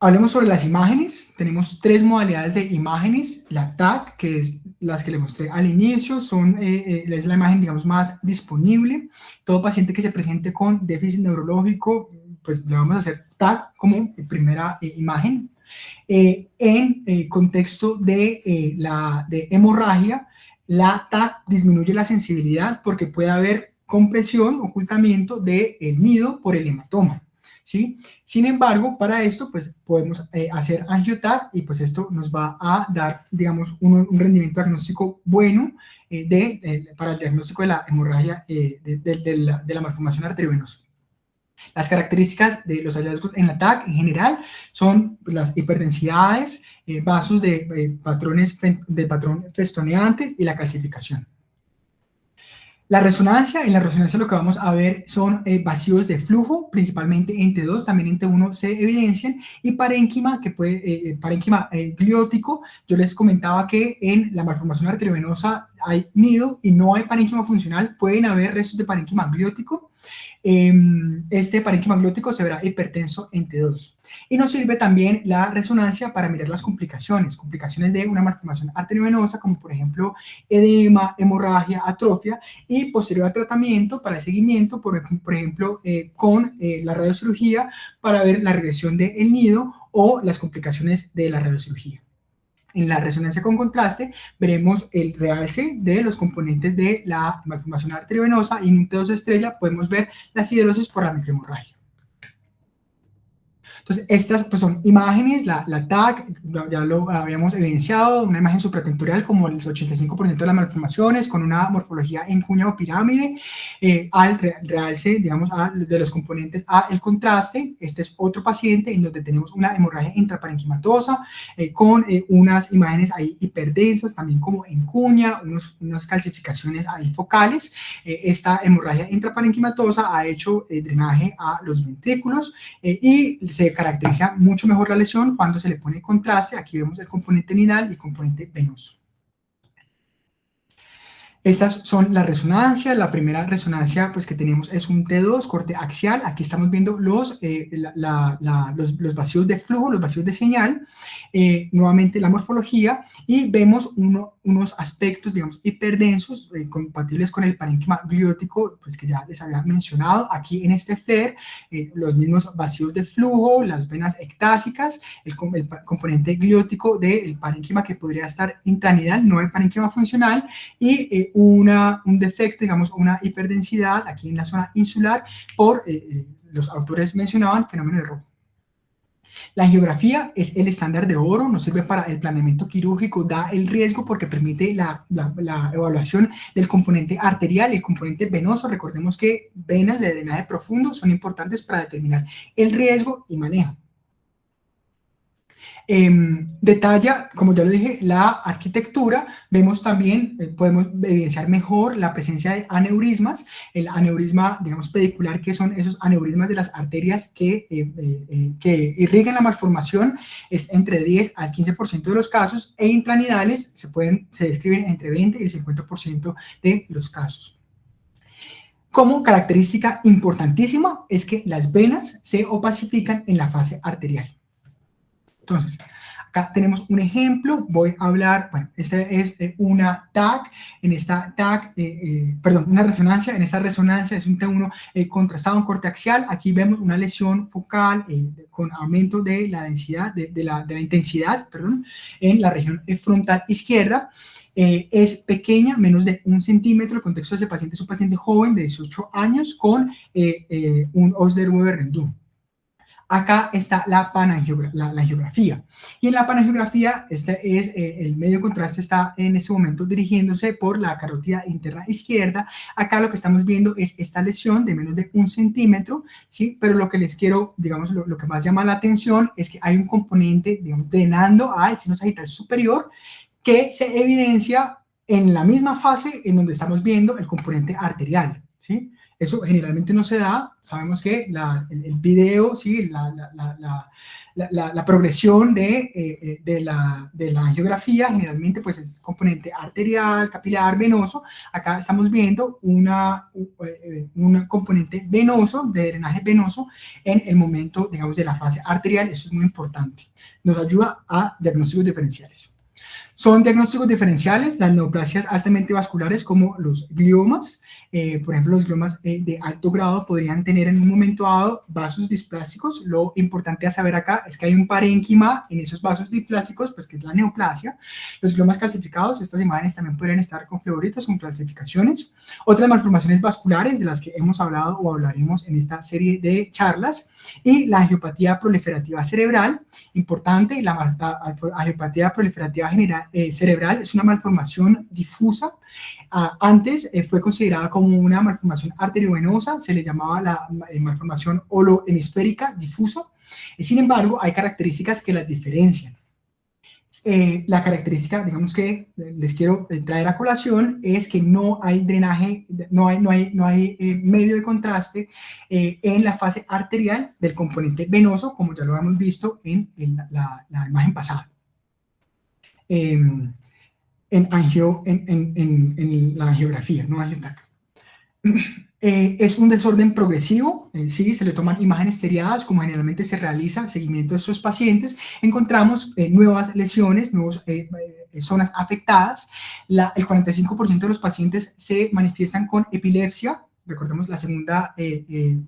Hablemos sobre las imágenes. Tenemos tres modalidades de imágenes. La TAC, que es las que le mostré al inicio, es la imagen, digamos, más disponible. Todo paciente que se presente con déficit neurológico, pues le vamos a hacer TAC como primera imagen. En contexto de hemorragia, la TAC disminuye la sensibilidad porque puede haber compresión, ocultamiento del nido por el hematoma, ¿sí? Sin embargo, para esto pues podemos hacer angio-TAC, y pues esto nos va a dar, digamos, un rendimiento diagnóstico bueno para el diagnóstico de la hemorragia, de la malformación arteriovenosa. Las características de los hallazgos en la TAC en general son las hiperdensidades, vasos de patrón festoneante y la calcificación. En la resonancia lo que vamos a ver son vacíos de flujo, principalmente en T2, también en T1 se evidencian, y parénquima, parénquima gliótico. Yo les comentaba que en la malformación arteriovenosa hay nido y no hay parénquima funcional, pueden haber restos de parénquima gliótico. este parénquima gliótico se verá hipertenso en T2. Y nos sirve también la resonancia para mirar las complicaciones de una malformación arteriovenosa, como por ejemplo edema, hemorragia, atrofia, y posterior al tratamiento, para el seguimiento, por ejemplo, con la radiocirugía, para ver la regresión del nido o las complicaciones de la radiocirugía. En la resonancia con contraste veremos el realce de los componentes de la malformación arteriovenosa y en un T2 estrella podemos ver la siderosis por la microhemorragia. Entonces, estas pues, son imágenes, la TAC, ya lo habíamos evidenciado, una imagen supratentorial como el 85% de las malformaciones, con una morfología en cuña o pirámide, al realce, digamos, de los componentes a el contraste. Este es otro paciente en donde tenemos una hemorragia intraparenquimatosa, con unas imágenes ahí hiperdensas, también como en cuña, unas calcificaciones ahí focales. Esta hemorragia intraparenquimatosa ha hecho drenaje a los ventrículos y se caracteriza mucho mejor la lesión cuando se le pone contraste. Aquí vemos el componente nidal y el componente venoso. Estas son las resonancias. La primera resonancia pues, que tenemos es un T2, corte axial. Aquí estamos viendo los vacíos de flujo, los vacíos de señal. Nuevamente la morfología y vemos unos aspectos, digamos, hiperdensos, compatibles con el parénquima gliótico, pues que ya les había mencionado. Aquí en este flare, los mismos vacíos de flujo, las venas ectásicas, el componente gliótico del parénquima que podría estar intranidal, no el parénquima funcional, y un defecto, digamos, una hiperdensidad aquí en la zona insular por, los autores mencionaban, fenómeno de Roux. La angiografía es el estándar de oro, nos sirve para el planeamiento quirúrgico, da el riesgo porque permite la evaluación del componente arterial y el componente venoso. Recordemos que venas de drenaje profundo son importantes para determinar el riesgo y manejo. Detalla, como ya lo dije, la arquitectura. Vemos también, podemos evidenciar mejor la presencia de aneurismas. El aneurisma, digamos, pedicular, que son esos aneurismas de las arterias que irrigan la malformación, es entre 10 al 15% de los casos, e intranidales se describen entre 20 y el 50% de los casos. Como característica importantísima es que las venas se opacifican en la fase arterial. Entonces, acá tenemos un ejemplo, voy a hablar, bueno, esta es una TAC, en esta TAC, perdón, una resonancia, en esta resonancia es un T1 contrastado en corte axial. Aquí vemos una lesión focal con aumento de la densidad, de la intensidad, perdón, en la región frontal izquierda. Es pequeña, menos de 1 centímetro. El contexto de ese paciente es un paciente joven de 18 años con un Osler-Weber-Rendu. Acá está la angiografía. Y en la panangiografía, este es el medio contraste, está en este momento dirigiéndose por la carótida interna izquierda. Acá lo que estamos viendo es esta lesión de menos de 1 centímetro, ¿sí? Pero lo que les quiero, digamos, lo que más llama la atención es que hay un componente, digamos, drenando al seno sagital superior que se evidencia en la misma fase en donde estamos viendo el componente arterial, ¿sí? Eso generalmente no se da. Sabemos que el video, ¿sí? la progresión de la angiografía generalmente pues es componente arterial, capilar, venoso. Acá estamos viendo un componente venoso, de drenaje venoso en el momento, digamos, de la fase arterial. Eso es muy importante. Nos ayuda a diagnósticos diferenciales. Son diagnósticos diferenciales las neoplasias altamente vasculares como los gliomas. Por ejemplo, los gliomas de alto grado podrían tener en un momento dado vasos displásicos. Lo importante a saber acá es que hay un parénquima en esos vasos displásicos, pues que es la neoplasia. Los gliomas calcificados, estas imágenes también podrían estar con flebritos, con calcificaciones. Otras malformaciones vasculares de las que hemos hablado o hablaremos en esta serie de charlas. Y la angiopatía proliferativa cerebral, importante, la angiopatía proliferativa cerebral es una malformación difusa. Antes fue considerada como una malformación arteriovenosa, se le llamaba la malformación holohemisférica difusa. Sin embargo, hay características que las diferencian. La característica, digamos, que les quiero traer a colación es que no hay drenaje, no hay medio de contraste en la fase arterial del componente venoso, como ya lo hemos visto en la imagen pasada. En la angiografía, no angiotac. Es un desorden progresivo, sí, se le toman imágenes seriadas, como generalmente se realiza seguimiento de estos pacientes, encontramos nuevas lesiones, nuevas zonas afectadas. El 45% de los pacientes se manifiestan con epilepsia, recordemos la segunda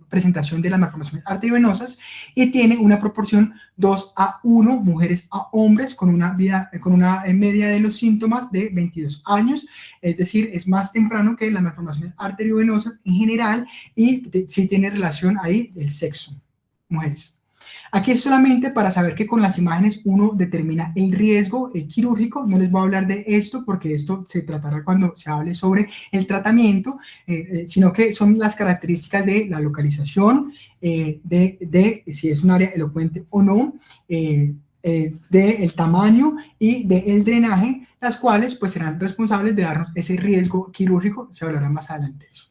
presentación de las malformaciones arteriovenosas, y tiene una proporción 2:1, mujeres a hombres, con una media de los síntomas de 22 años, es decir, es más temprano que las malformaciones arteriovenosas en general, y sí tiene relación ahí del sexo, mujeres. Aquí es solamente para saber que con las imágenes uno determina el riesgo quirúrgico. No les voy a hablar de esto porque esto se tratará cuando se hable sobre el tratamiento, sino que son las características de la localización, de si es un área elocuente o no, del tamaño y del drenaje, las cuales pues serán responsables de darnos ese riesgo quirúrgico. Se hablará más adelante de eso.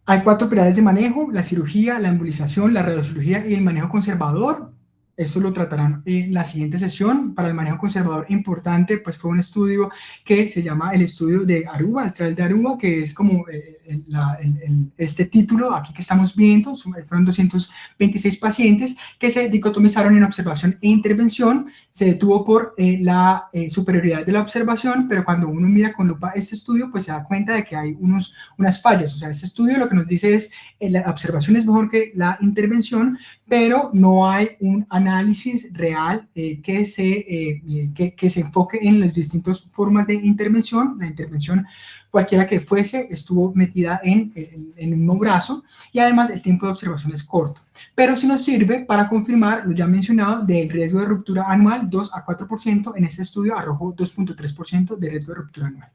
Hay 4 pilares de manejo: la cirugía, la embolización, la radiocirugía y el manejo conservador. Esto lo tratarán en la siguiente sesión. Para el manejo conservador importante, pues fue un estudio que se llama el estudio de Aruba, el trial de Aruba, que es como este título aquí que estamos viendo. Fueron 226 pacientes que se dicotomizaron en observación e intervención. Se detuvo por la superioridad de la observación, pero cuando uno mira con lupa este estudio, pues se da cuenta de que hay unas fallas. O sea, este estudio lo que nos dice es la observación es mejor que la intervención, pero no hay un análisis real que se enfoque en las distintas formas de intervención. La intervención, cualquiera que fuese, estuvo metida en un mismo brazo, y además el tiempo de observación es corto. Pero sí nos sirve para confirmar lo ya mencionado del riesgo de ruptura anual, 2 a 4%. En este estudio arrojó 2.3% de riesgo de ruptura anual.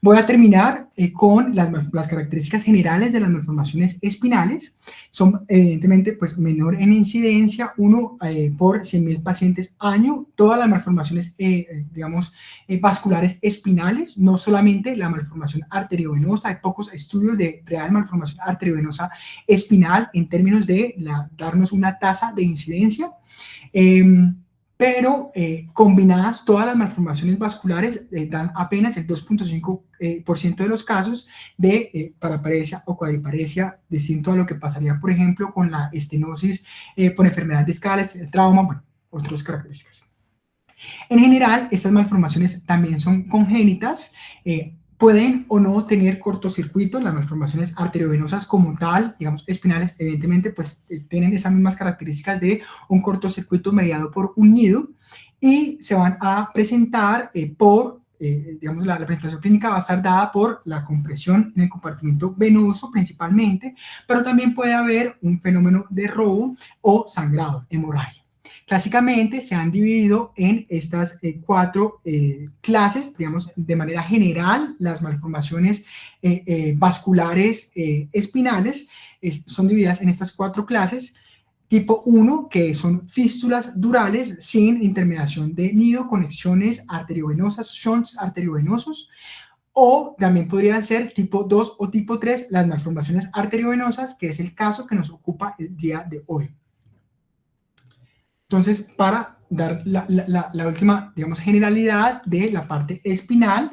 Voy a terminar con las características generales de las malformaciones espinales. Son evidentemente pues menor en incidencia, 1 por 100.000 pacientes año. Todas las malformaciones vasculares espinales, no solamente la malformación arteriovenosa. Hay pocos estudios de real malformación arteriovenosa espinal en términos de darnos una tasa de incidencia. Pero combinadas todas las malformaciones vasculares dan apenas el 2.5% de los casos de paraparesia o cuadriparesia, distinto a lo que pasaría, por ejemplo, con la estenosis por enfermedad discal, trauma, bueno, otras características. En general, estas malformaciones también son congénitas. Pueden o no tener cortocircuitos. Las malformaciones arteriovenosas como tal, digamos espinales, evidentemente pues tienen esas mismas características de un cortocircuito mediado por un nido, y se van a presentar digamos, la presentación clínica va a estar dada por la compresión en el compartimento venoso principalmente, pero también puede haber un fenómeno de robo o sangrado, hemorragia. Clásicamente se han dividido en estas 4 clases, digamos, de manera general. Las malformaciones vasculares espinales son divididas en estas 4 clases. Tipo 1, que son fístulas durales sin intermediación de nido, conexiones arteriovenosas, shunts arteriovenosos. O también podría ser tipo 2 o tipo 3, las malformaciones arteriovenosas, que es el caso que nos ocupa el día de hoy. Entonces, para dar la última, digamos, generalidad de la parte espinal,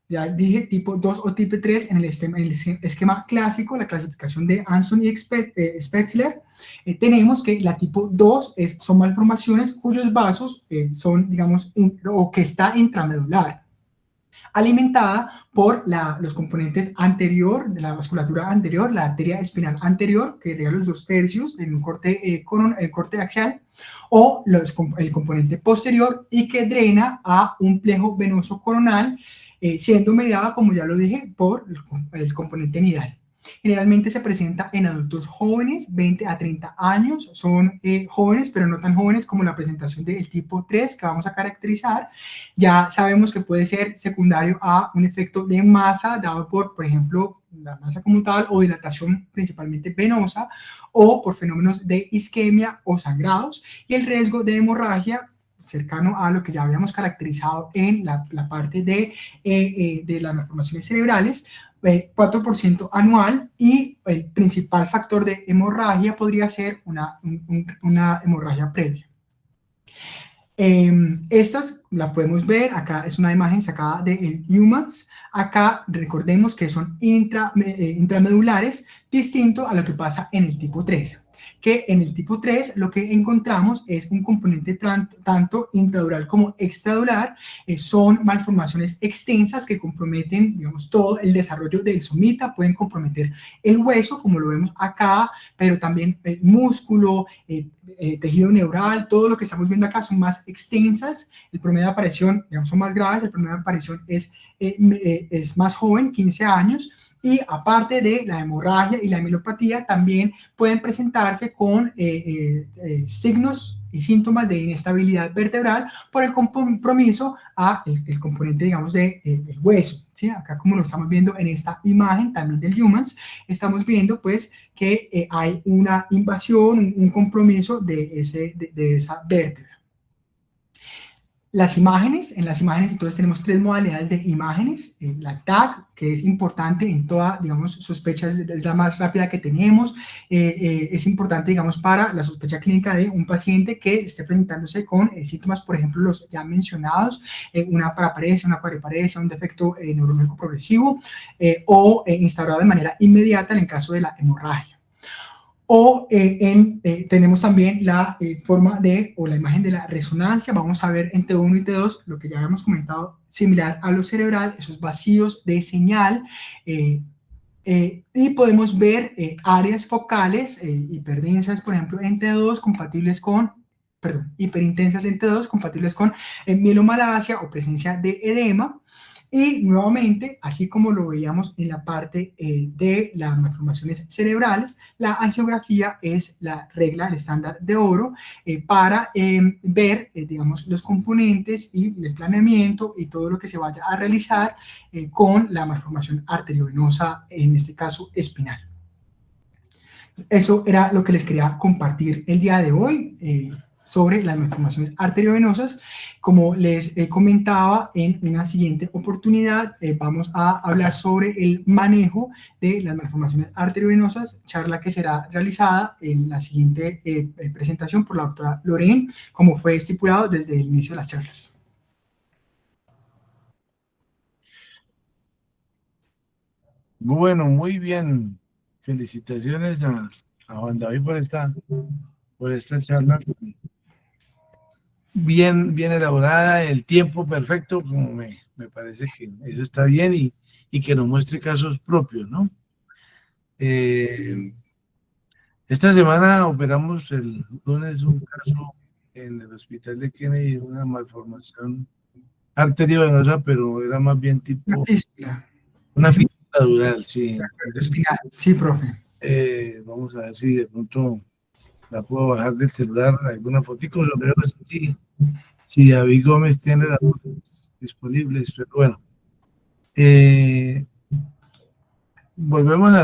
ya dije tipo 2 o tipo 3 en el esquema clásico, la clasificación de Anson y Spetzler. Tenemos que la tipo 2 son malformaciones cuyos vasos son, digamos, o que está intramedular, alimentada por los componentes anterior, de la vasculatura anterior, la arteria espinal anterior, que irriga los 2/3 en un corte axial, o el componente posterior, y que drena a un plejo venoso coronal, siendo mediada, como ya lo dije, por el componente nidal. Generalmente se presenta en adultos jóvenes, 20 a 30 años, son jóvenes, pero no tan jóvenes como la presentación del tipo 3 que vamos a caracterizar. Ya sabemos que puede ser secundario a un efecto de masa dado por ejemplo, la masa como tal, o dilatación principalmente venosa, o por fenómenos de isquemia o sangrados, y el riesgo de hemorragia cercano a lo que ya habíamos caracterizado en la parte de las malformaciones cerebrales, 4% anual, y el principal factor de hemorragia podría ser una hemorragia previa. Estas la podemos ver, acá es una imagen sacada de Humans. Acá recordemos que son intramedulares, distinto a lo que pasa en el tipo 3, que en el tipo 3 lo que encontramos es un componente tanto intradural como extradural. Son malformaciones extensas que comprometen, digamos, todo el desarrollo del somita, pueden comprometer el hueso, como lo vemos acá, pero también el músculo, tejido neural, todo lo que estamos viendo acá son más extensas. El promedio de aparición, digamos, son más graves, el promedio de aparición es más joven, 15 años, y aparte de la hemorragia y la mielopatía, también pueden presentarse con signos y síntomas de inestabilidad vertebral por el compromiso a el componente, digamos, del hueso, ¿sí? Acá, como lo estamos viendo en esta imagen también del Humans, estamos viendo, pues, que hay una invasión, un compromiso de esa vértebra. En las imágenes entonces tenemos tres modalidades de imágenes. La TAC, que es importante en toda, digamos, sospecha, es la más rápida que tenemos. Es importante, digamos, para la sospecha clínica de un paciente que esté presentándose con síntomas, por ejemplo, los ya mencionados, una paraparesia, una cuadriparesia, un defecto neurológico progresivo, o instaurado de manera inmediata en el caso de la hemorragia. O tenemos también la forma o la imagen de la resonancia. Vamos a ver en T1 y T2 lo que ya habíamos comentado, similar a lo cerebral, esos vacíos de señal. Y podemos ver áreas focales hiperdensas, por ejemplo, en T2, compatibles con, perdón, hiperintensas en T2, compatibles con mielomalacia o presencia de edema. Y nuevamente, así como lo veíamos en la parte de las malformaciones cerebrales, la angiografía es la regla, el estándar de oro para ver, digamos, los componentes y el planeamiento y todo lo que se vaya a realizar con la malformación arteriovenosa, en este caso espinal. Eso era lo que les quería compartir el día de hoy sobre las malformaciones arteriovenosas. Como les comentaba, en una siguiente oportunidad vamos a hablar sobre el manejo de las malformaciones arteriovenosas, charla que será realizada en la siguiente presentación por la doctora Lorraine, como fue estipulado desde el inicio de las charlas. Bueno, muy bien. Felicitaciones a Juan David por esta charla bien elaborada, el tiempo perfecto, como me parece que eso está bien y que nos muestre casos propios, ¿no? Esta semana operamos el lunes un caso en el hospital de Kennedy, una malformación arteriovenosa, pero era más bien tipo una fístula dural, sí. Espinal, sí, profe. Vamos a ver si de pronto la puedo bajar del celular, alguna fotico, lo veo si David Gómez tiene las fotos disponibles, pero bueno. Volvemos a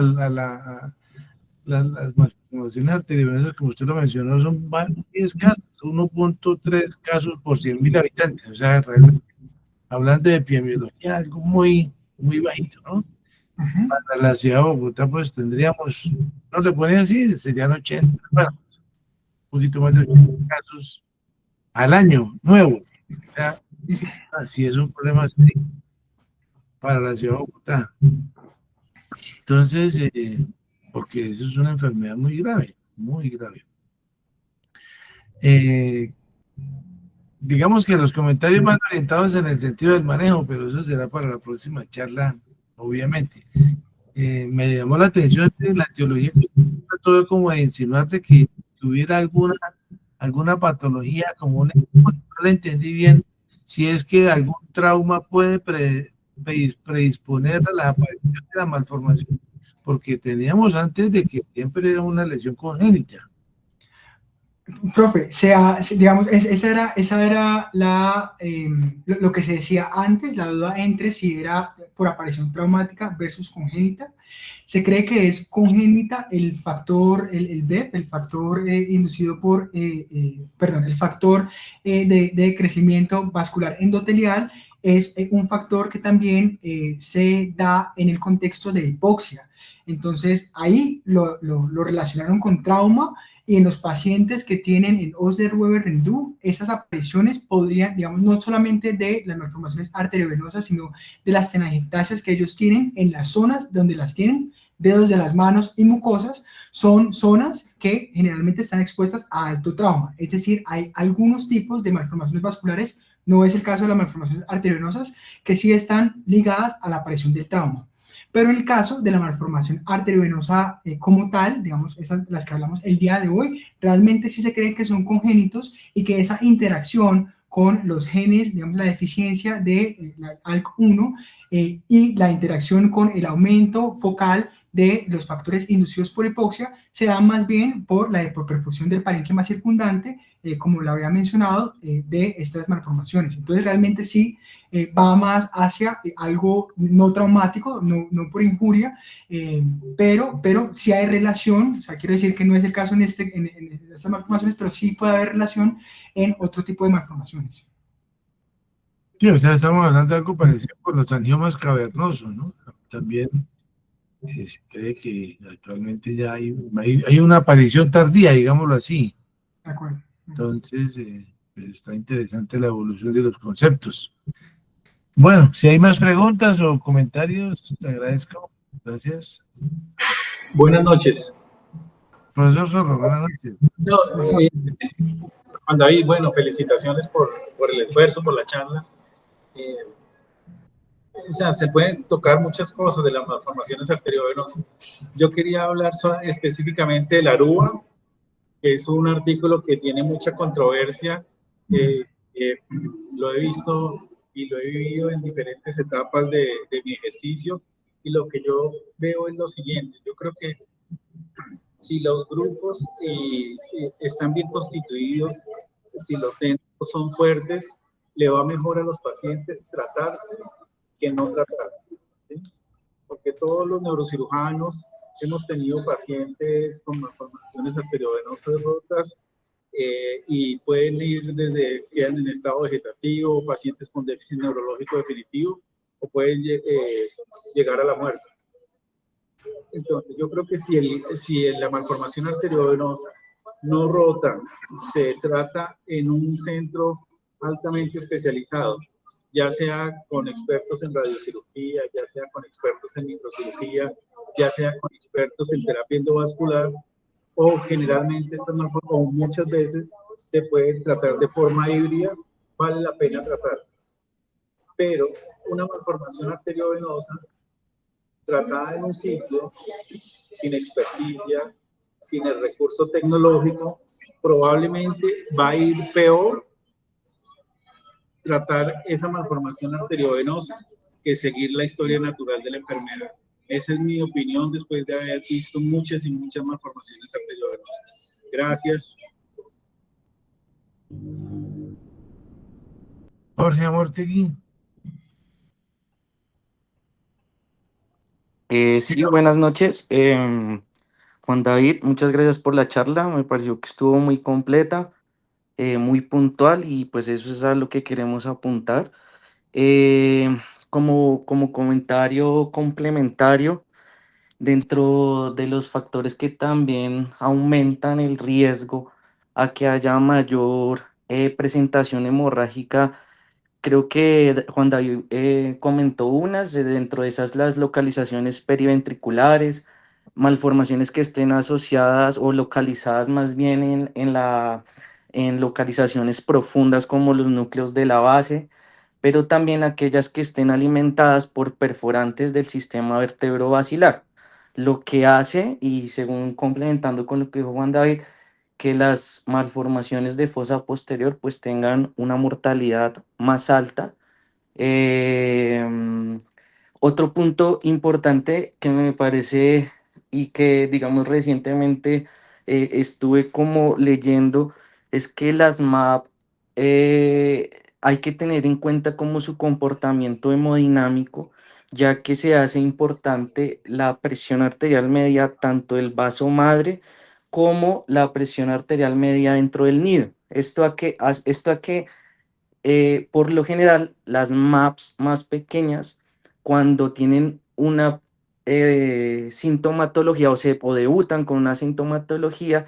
las malformaciones arteriovenosas, como usted lo mencionó, son varios casos, 1.3 casos por 100.000 habitantes, o sea, realmente, hablando de epidemiología, algo muy bajito, ¿no? Para la ciudad de Bogotá, pues tendríamos, no le ponen así, serían 80, bueno, un poquito más de 80 casos al año, nuevo. O sea, sí es un problema serio para la ciudad de Bogotá. Entonces, porque eso es una enfermedad muy grave, muy grave. Digamos que los comentarios van orientados en el sentido del manejo, pero eso será para la próxima charla, obviamente. Me llamó la atención de la teología que usted trató como de insinuar de que hubiera alguna patología como no la entendí bien, si es que algún trauma puede predisponer a la aparición de la malformación, porque teníamos antes de que siempre era una lesión congénita. Profe, digamos, esa era lo que se decía antes, la duda entre si era por aparición traumática versus congénita. Se cree que es congénita el factor, el BEP, el factor inducido por, perdón, el factor de crecimiento vascular endotelial, es un factor que también se da en el contexto de hipoxia. Entonces, ahí lo relacionaron con trauma. Y en los pacientes que tienen el Osler-Weber-Rendu, esas apariciones podrían, digamos, no solamente de las malformaciones arteriovenosas, sino de las telangiectasias que ellos tienen en las zonas donde las tienen, dedos de las manos y mucosas, son zonas que generalmente están expuestas a alto trauma. Es decir, hay algunos tipos de malformaciones vasculares, no es el caso de las malformaciones arteriovenosas, que sí están ligadas a la aparición del trauma. Pero en el caso de la malformación arteriovenosa como tal, digamos, esas las que hablamos el día de hoy, realmente sí se cree que son congénitos y que esa interacción con los genes, digamos, la deficiencia de la ALK1 y la interacción con el aumento focal de los factores inducidos por hipoxia se da más bien por la hipoperfusión del parénquima circundante, como lo había mencionado, de estas malformaciones. Entonces, realmente sí va más hacia algo no traumático, no por injuria, pero sí hay relación, o sea, quiero decir que no es el caso en estas malformaciones, pero sí puede haber relación en otro tipo de malformaciones. Sí, o sea, estamos hablando de algo parecido con los angiomas cavernosos, ¿no? También se cree que actualmente ya hay una aparición tardía, digámoslo así. De acuerdo. Entonces, pues está interesante la evolución de los conceptos. Bueno, si hay más preguntas o comentarios, te agradezco. Gracias. Buenas noches. Profesor Zorro, buenas noches. No, Juan David, bueno, felicitaciones por el esfuerzo, por la charla. O sea, se pueden tocar muchas cosas de las malformaciones arteriovenosas. Yo quería hablar específicamente de la ARUA, que es un artículo que tiene mucha controversia. Lo he visto y lo he vivido en diferentes etapas de mi ejercicio, y lo que yo veo es lo siguiente. Yo creo que si los grupos están bien constituidos, si los centros son fuertes, le va mejor a los pacientes tratarse que no tratarse, ¿sí? Porque todos los neurocirujanos hemos tenido pacientes con malformaciones arteriovenosas rotas, y pueden ir desde quedan en estado vegetativo, pacientes con déficit neurológico definitivo, o pueden llegar a la muerte. Entonces, yo creo que si la malformación arteriovenosa no rota, se trata en un centro altamente especializado, ya sea con expertos en radiocirugía, ya sea con expertos en microcirugía, ya sea con expertos en terapia endovascular, o generalmente estas malformaciones, o muchas veces se pueden tratar de forma híbrida, vale la pena tratar. Pero una malformación arteriovenosa tratada en un sitio sin experticia, sin el recurso tecnológico, probablemente va a ir peor tratar esa malformación arteriovenosa que seguir la historia natural de la enfermedad. Esa es mi opinión después de haber visto muchas y muchas malformaciones arteriovenosas. Gracias. Jorge Amortegui. Sí, buenas noches. Juan David, muchas gracias por la charla. Me pareció que estuvo muy completa, muy puntual y pues eso es a lo que queremos apuntar. Como comentario complementario, dentro de los factores que también aumentan el riesgo a que haya mayor presentación hemorrágica. Creo que Juan David comentó unas, dentro de esas las localizaciones periventriculares, malformaciones que estén asociadas o localizadas más bien en localizaciones profundas como los núcleos de la base, pero también aquellas que estén alimentadas por perforantes del sistema vertebrovascular, lo que hace, y según complementando con lo que dijo Juan David, que las malformaciones de fosa posterior pues tengan una mortalidad más alta. Em, Otro punto importante que me parece y que digamos recientemente estuve como leyendo es que las MAP hay que tener en cuenta como su comportamiento hemodinámico, ya que se hace importante la presión arterial media, tanto el vaso madre como la presión arterial media dentro del nido. Esto a que por lo general, las maps más pequeñas, cuando tienen una sintomatología o debutan con una sintomatología,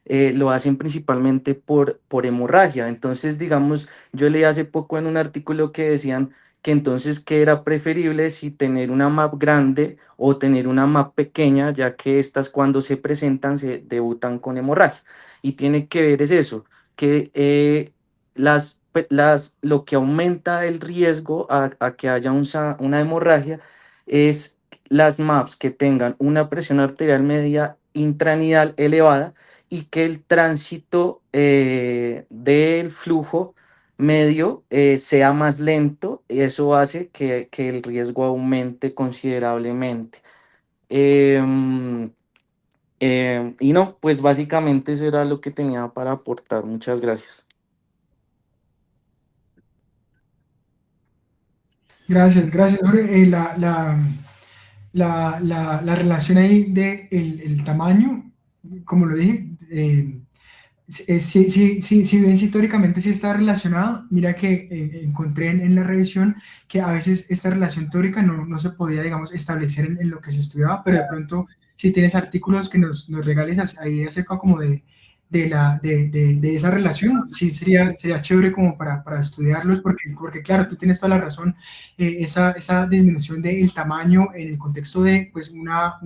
lo hacen principalmente por hemorragia. Entonces, digamos, yo leí hace poco en un artículo que decían que entonces que era preferible si tener una MAP grande o tener una MAP pequeña, ya que estas cuando se presentan se debutan con hemorragia. Y tiene que ver es eso, que lo que aumenta el riesgo a que haya una hemorragia es las MAPs que tengan una presión arterial media intranidal elevada y que el tránsito del flujo medio sea más lento, y eso hace que el riesgo aumente considerablemente. Em, y no, pues básicamente eso era lo que tenía para aportar. Muchas gracias. Gracias, gracias, Jorge. La relación ahí de el tamaño, como lo dije, sí, sí, sí, si bien históricamente sí está relacionado, mira que encontré en la revisión que a veces esta relación teórica no se podía, digamos, establecer en lo que se estudiaba, pero de pronto si tienes artículos que nos regales ahí acerca como de esa relación, sí sería chévere como para estudiarlos, porque claro, tú tienes toda la razón, esa disminución del tamaño en el contexto de pues una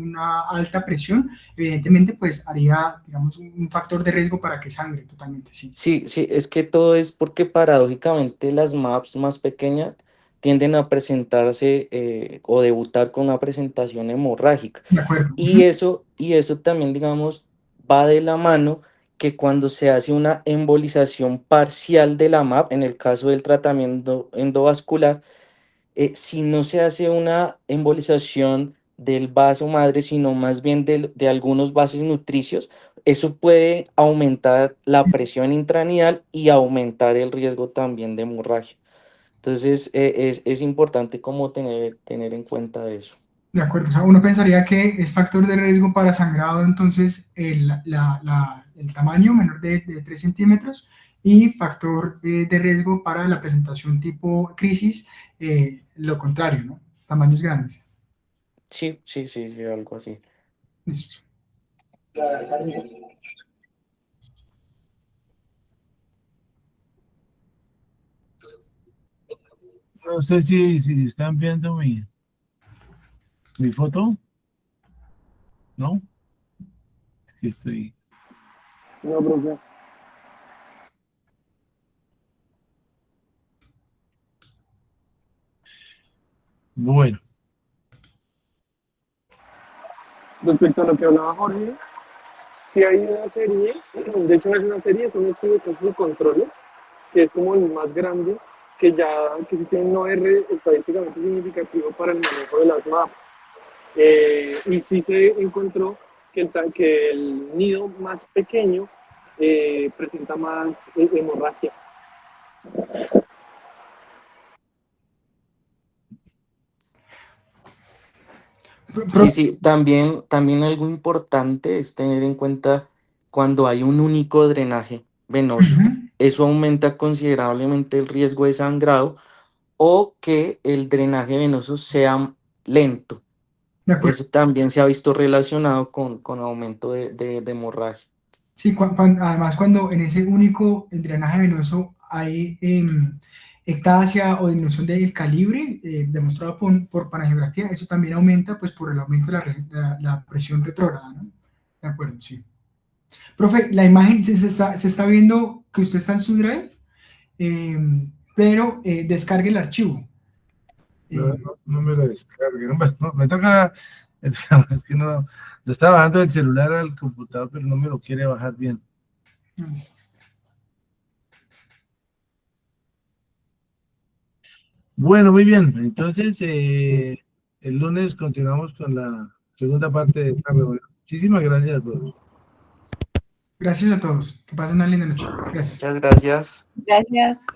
alta presión, evidentemente pues haría, digamos, un factor de riesgo para que sangre totalmente, sí. Sí, sí, es que todo es porque paradójicamente las maps más pequeñas tienden a presentarse o debutar con una presentación hemorrágica. De acuerdo. Y eso también, digamos, va de la mano que cuando se hace una embolización parcial de la MAP, en el caso del tratamiento endovascular, si no se hace una embolización del vaso madre, sino más bien de algunos vasos nutricios, eso puede aumentar la presión intraneal y aumentar el riesgo también de hemorragia. Entonces, es importante como tener en cuenta eso. De acuerdo, o sea, uno pensaría que es factor de riesgo para sangrado, entonces el tamaño menor de 3 centímetros y factor de riesgo para la presentación tipo crisis, lo contrario, ¿no? Tamaños grandes. Sí, sí, sí, sí, algo así. Listo. No sé si están viendo mi foto, ¿no? Aquí estoy. No, profe. Bueno, Respecto a lo que hablaba Jorge, si hay una serie, de hecho no es una serie, es un estudio que es su control, que es como el más grande, que sí tiene un OR estadísticamente significativo para el manejo de las MAP. Y sí se encontró que el nido más pequeño presenta más hemorragia. Sí, sí, también algo importante es tener en cuenta cuando hay un único drenaje venoso. Ujú, Eso aumenta considerablemente el riesgo de sangrado o que el drenaje venoso sea lento. de acuerdo. Eso también se ha visto relacionado con aumento de hemorragia. Sí, además cuando en ese único drenaje venoso hay ectasia o disminución del calibre demostrado por panangiografía, eso también aumenta pues por el aumento de la presión retrógrada, ¿no? De acuerdo, sí. Profe, la imagen se está viendo que usted está en su drive, eh, pero descargue el archivo. no, Eh, no me lo descargue, me toca, es que no, lo estaba bajando del celular al computador, pero no me lo quiere bajar bien. Bueno, muy bien, entonces el lunes continuamos con la segunda parte de esta reunión. Muchísimas gracias a todos. Gracias a todos. Que pasen una linda noche. Gracias. Muchas gracias. Gracias.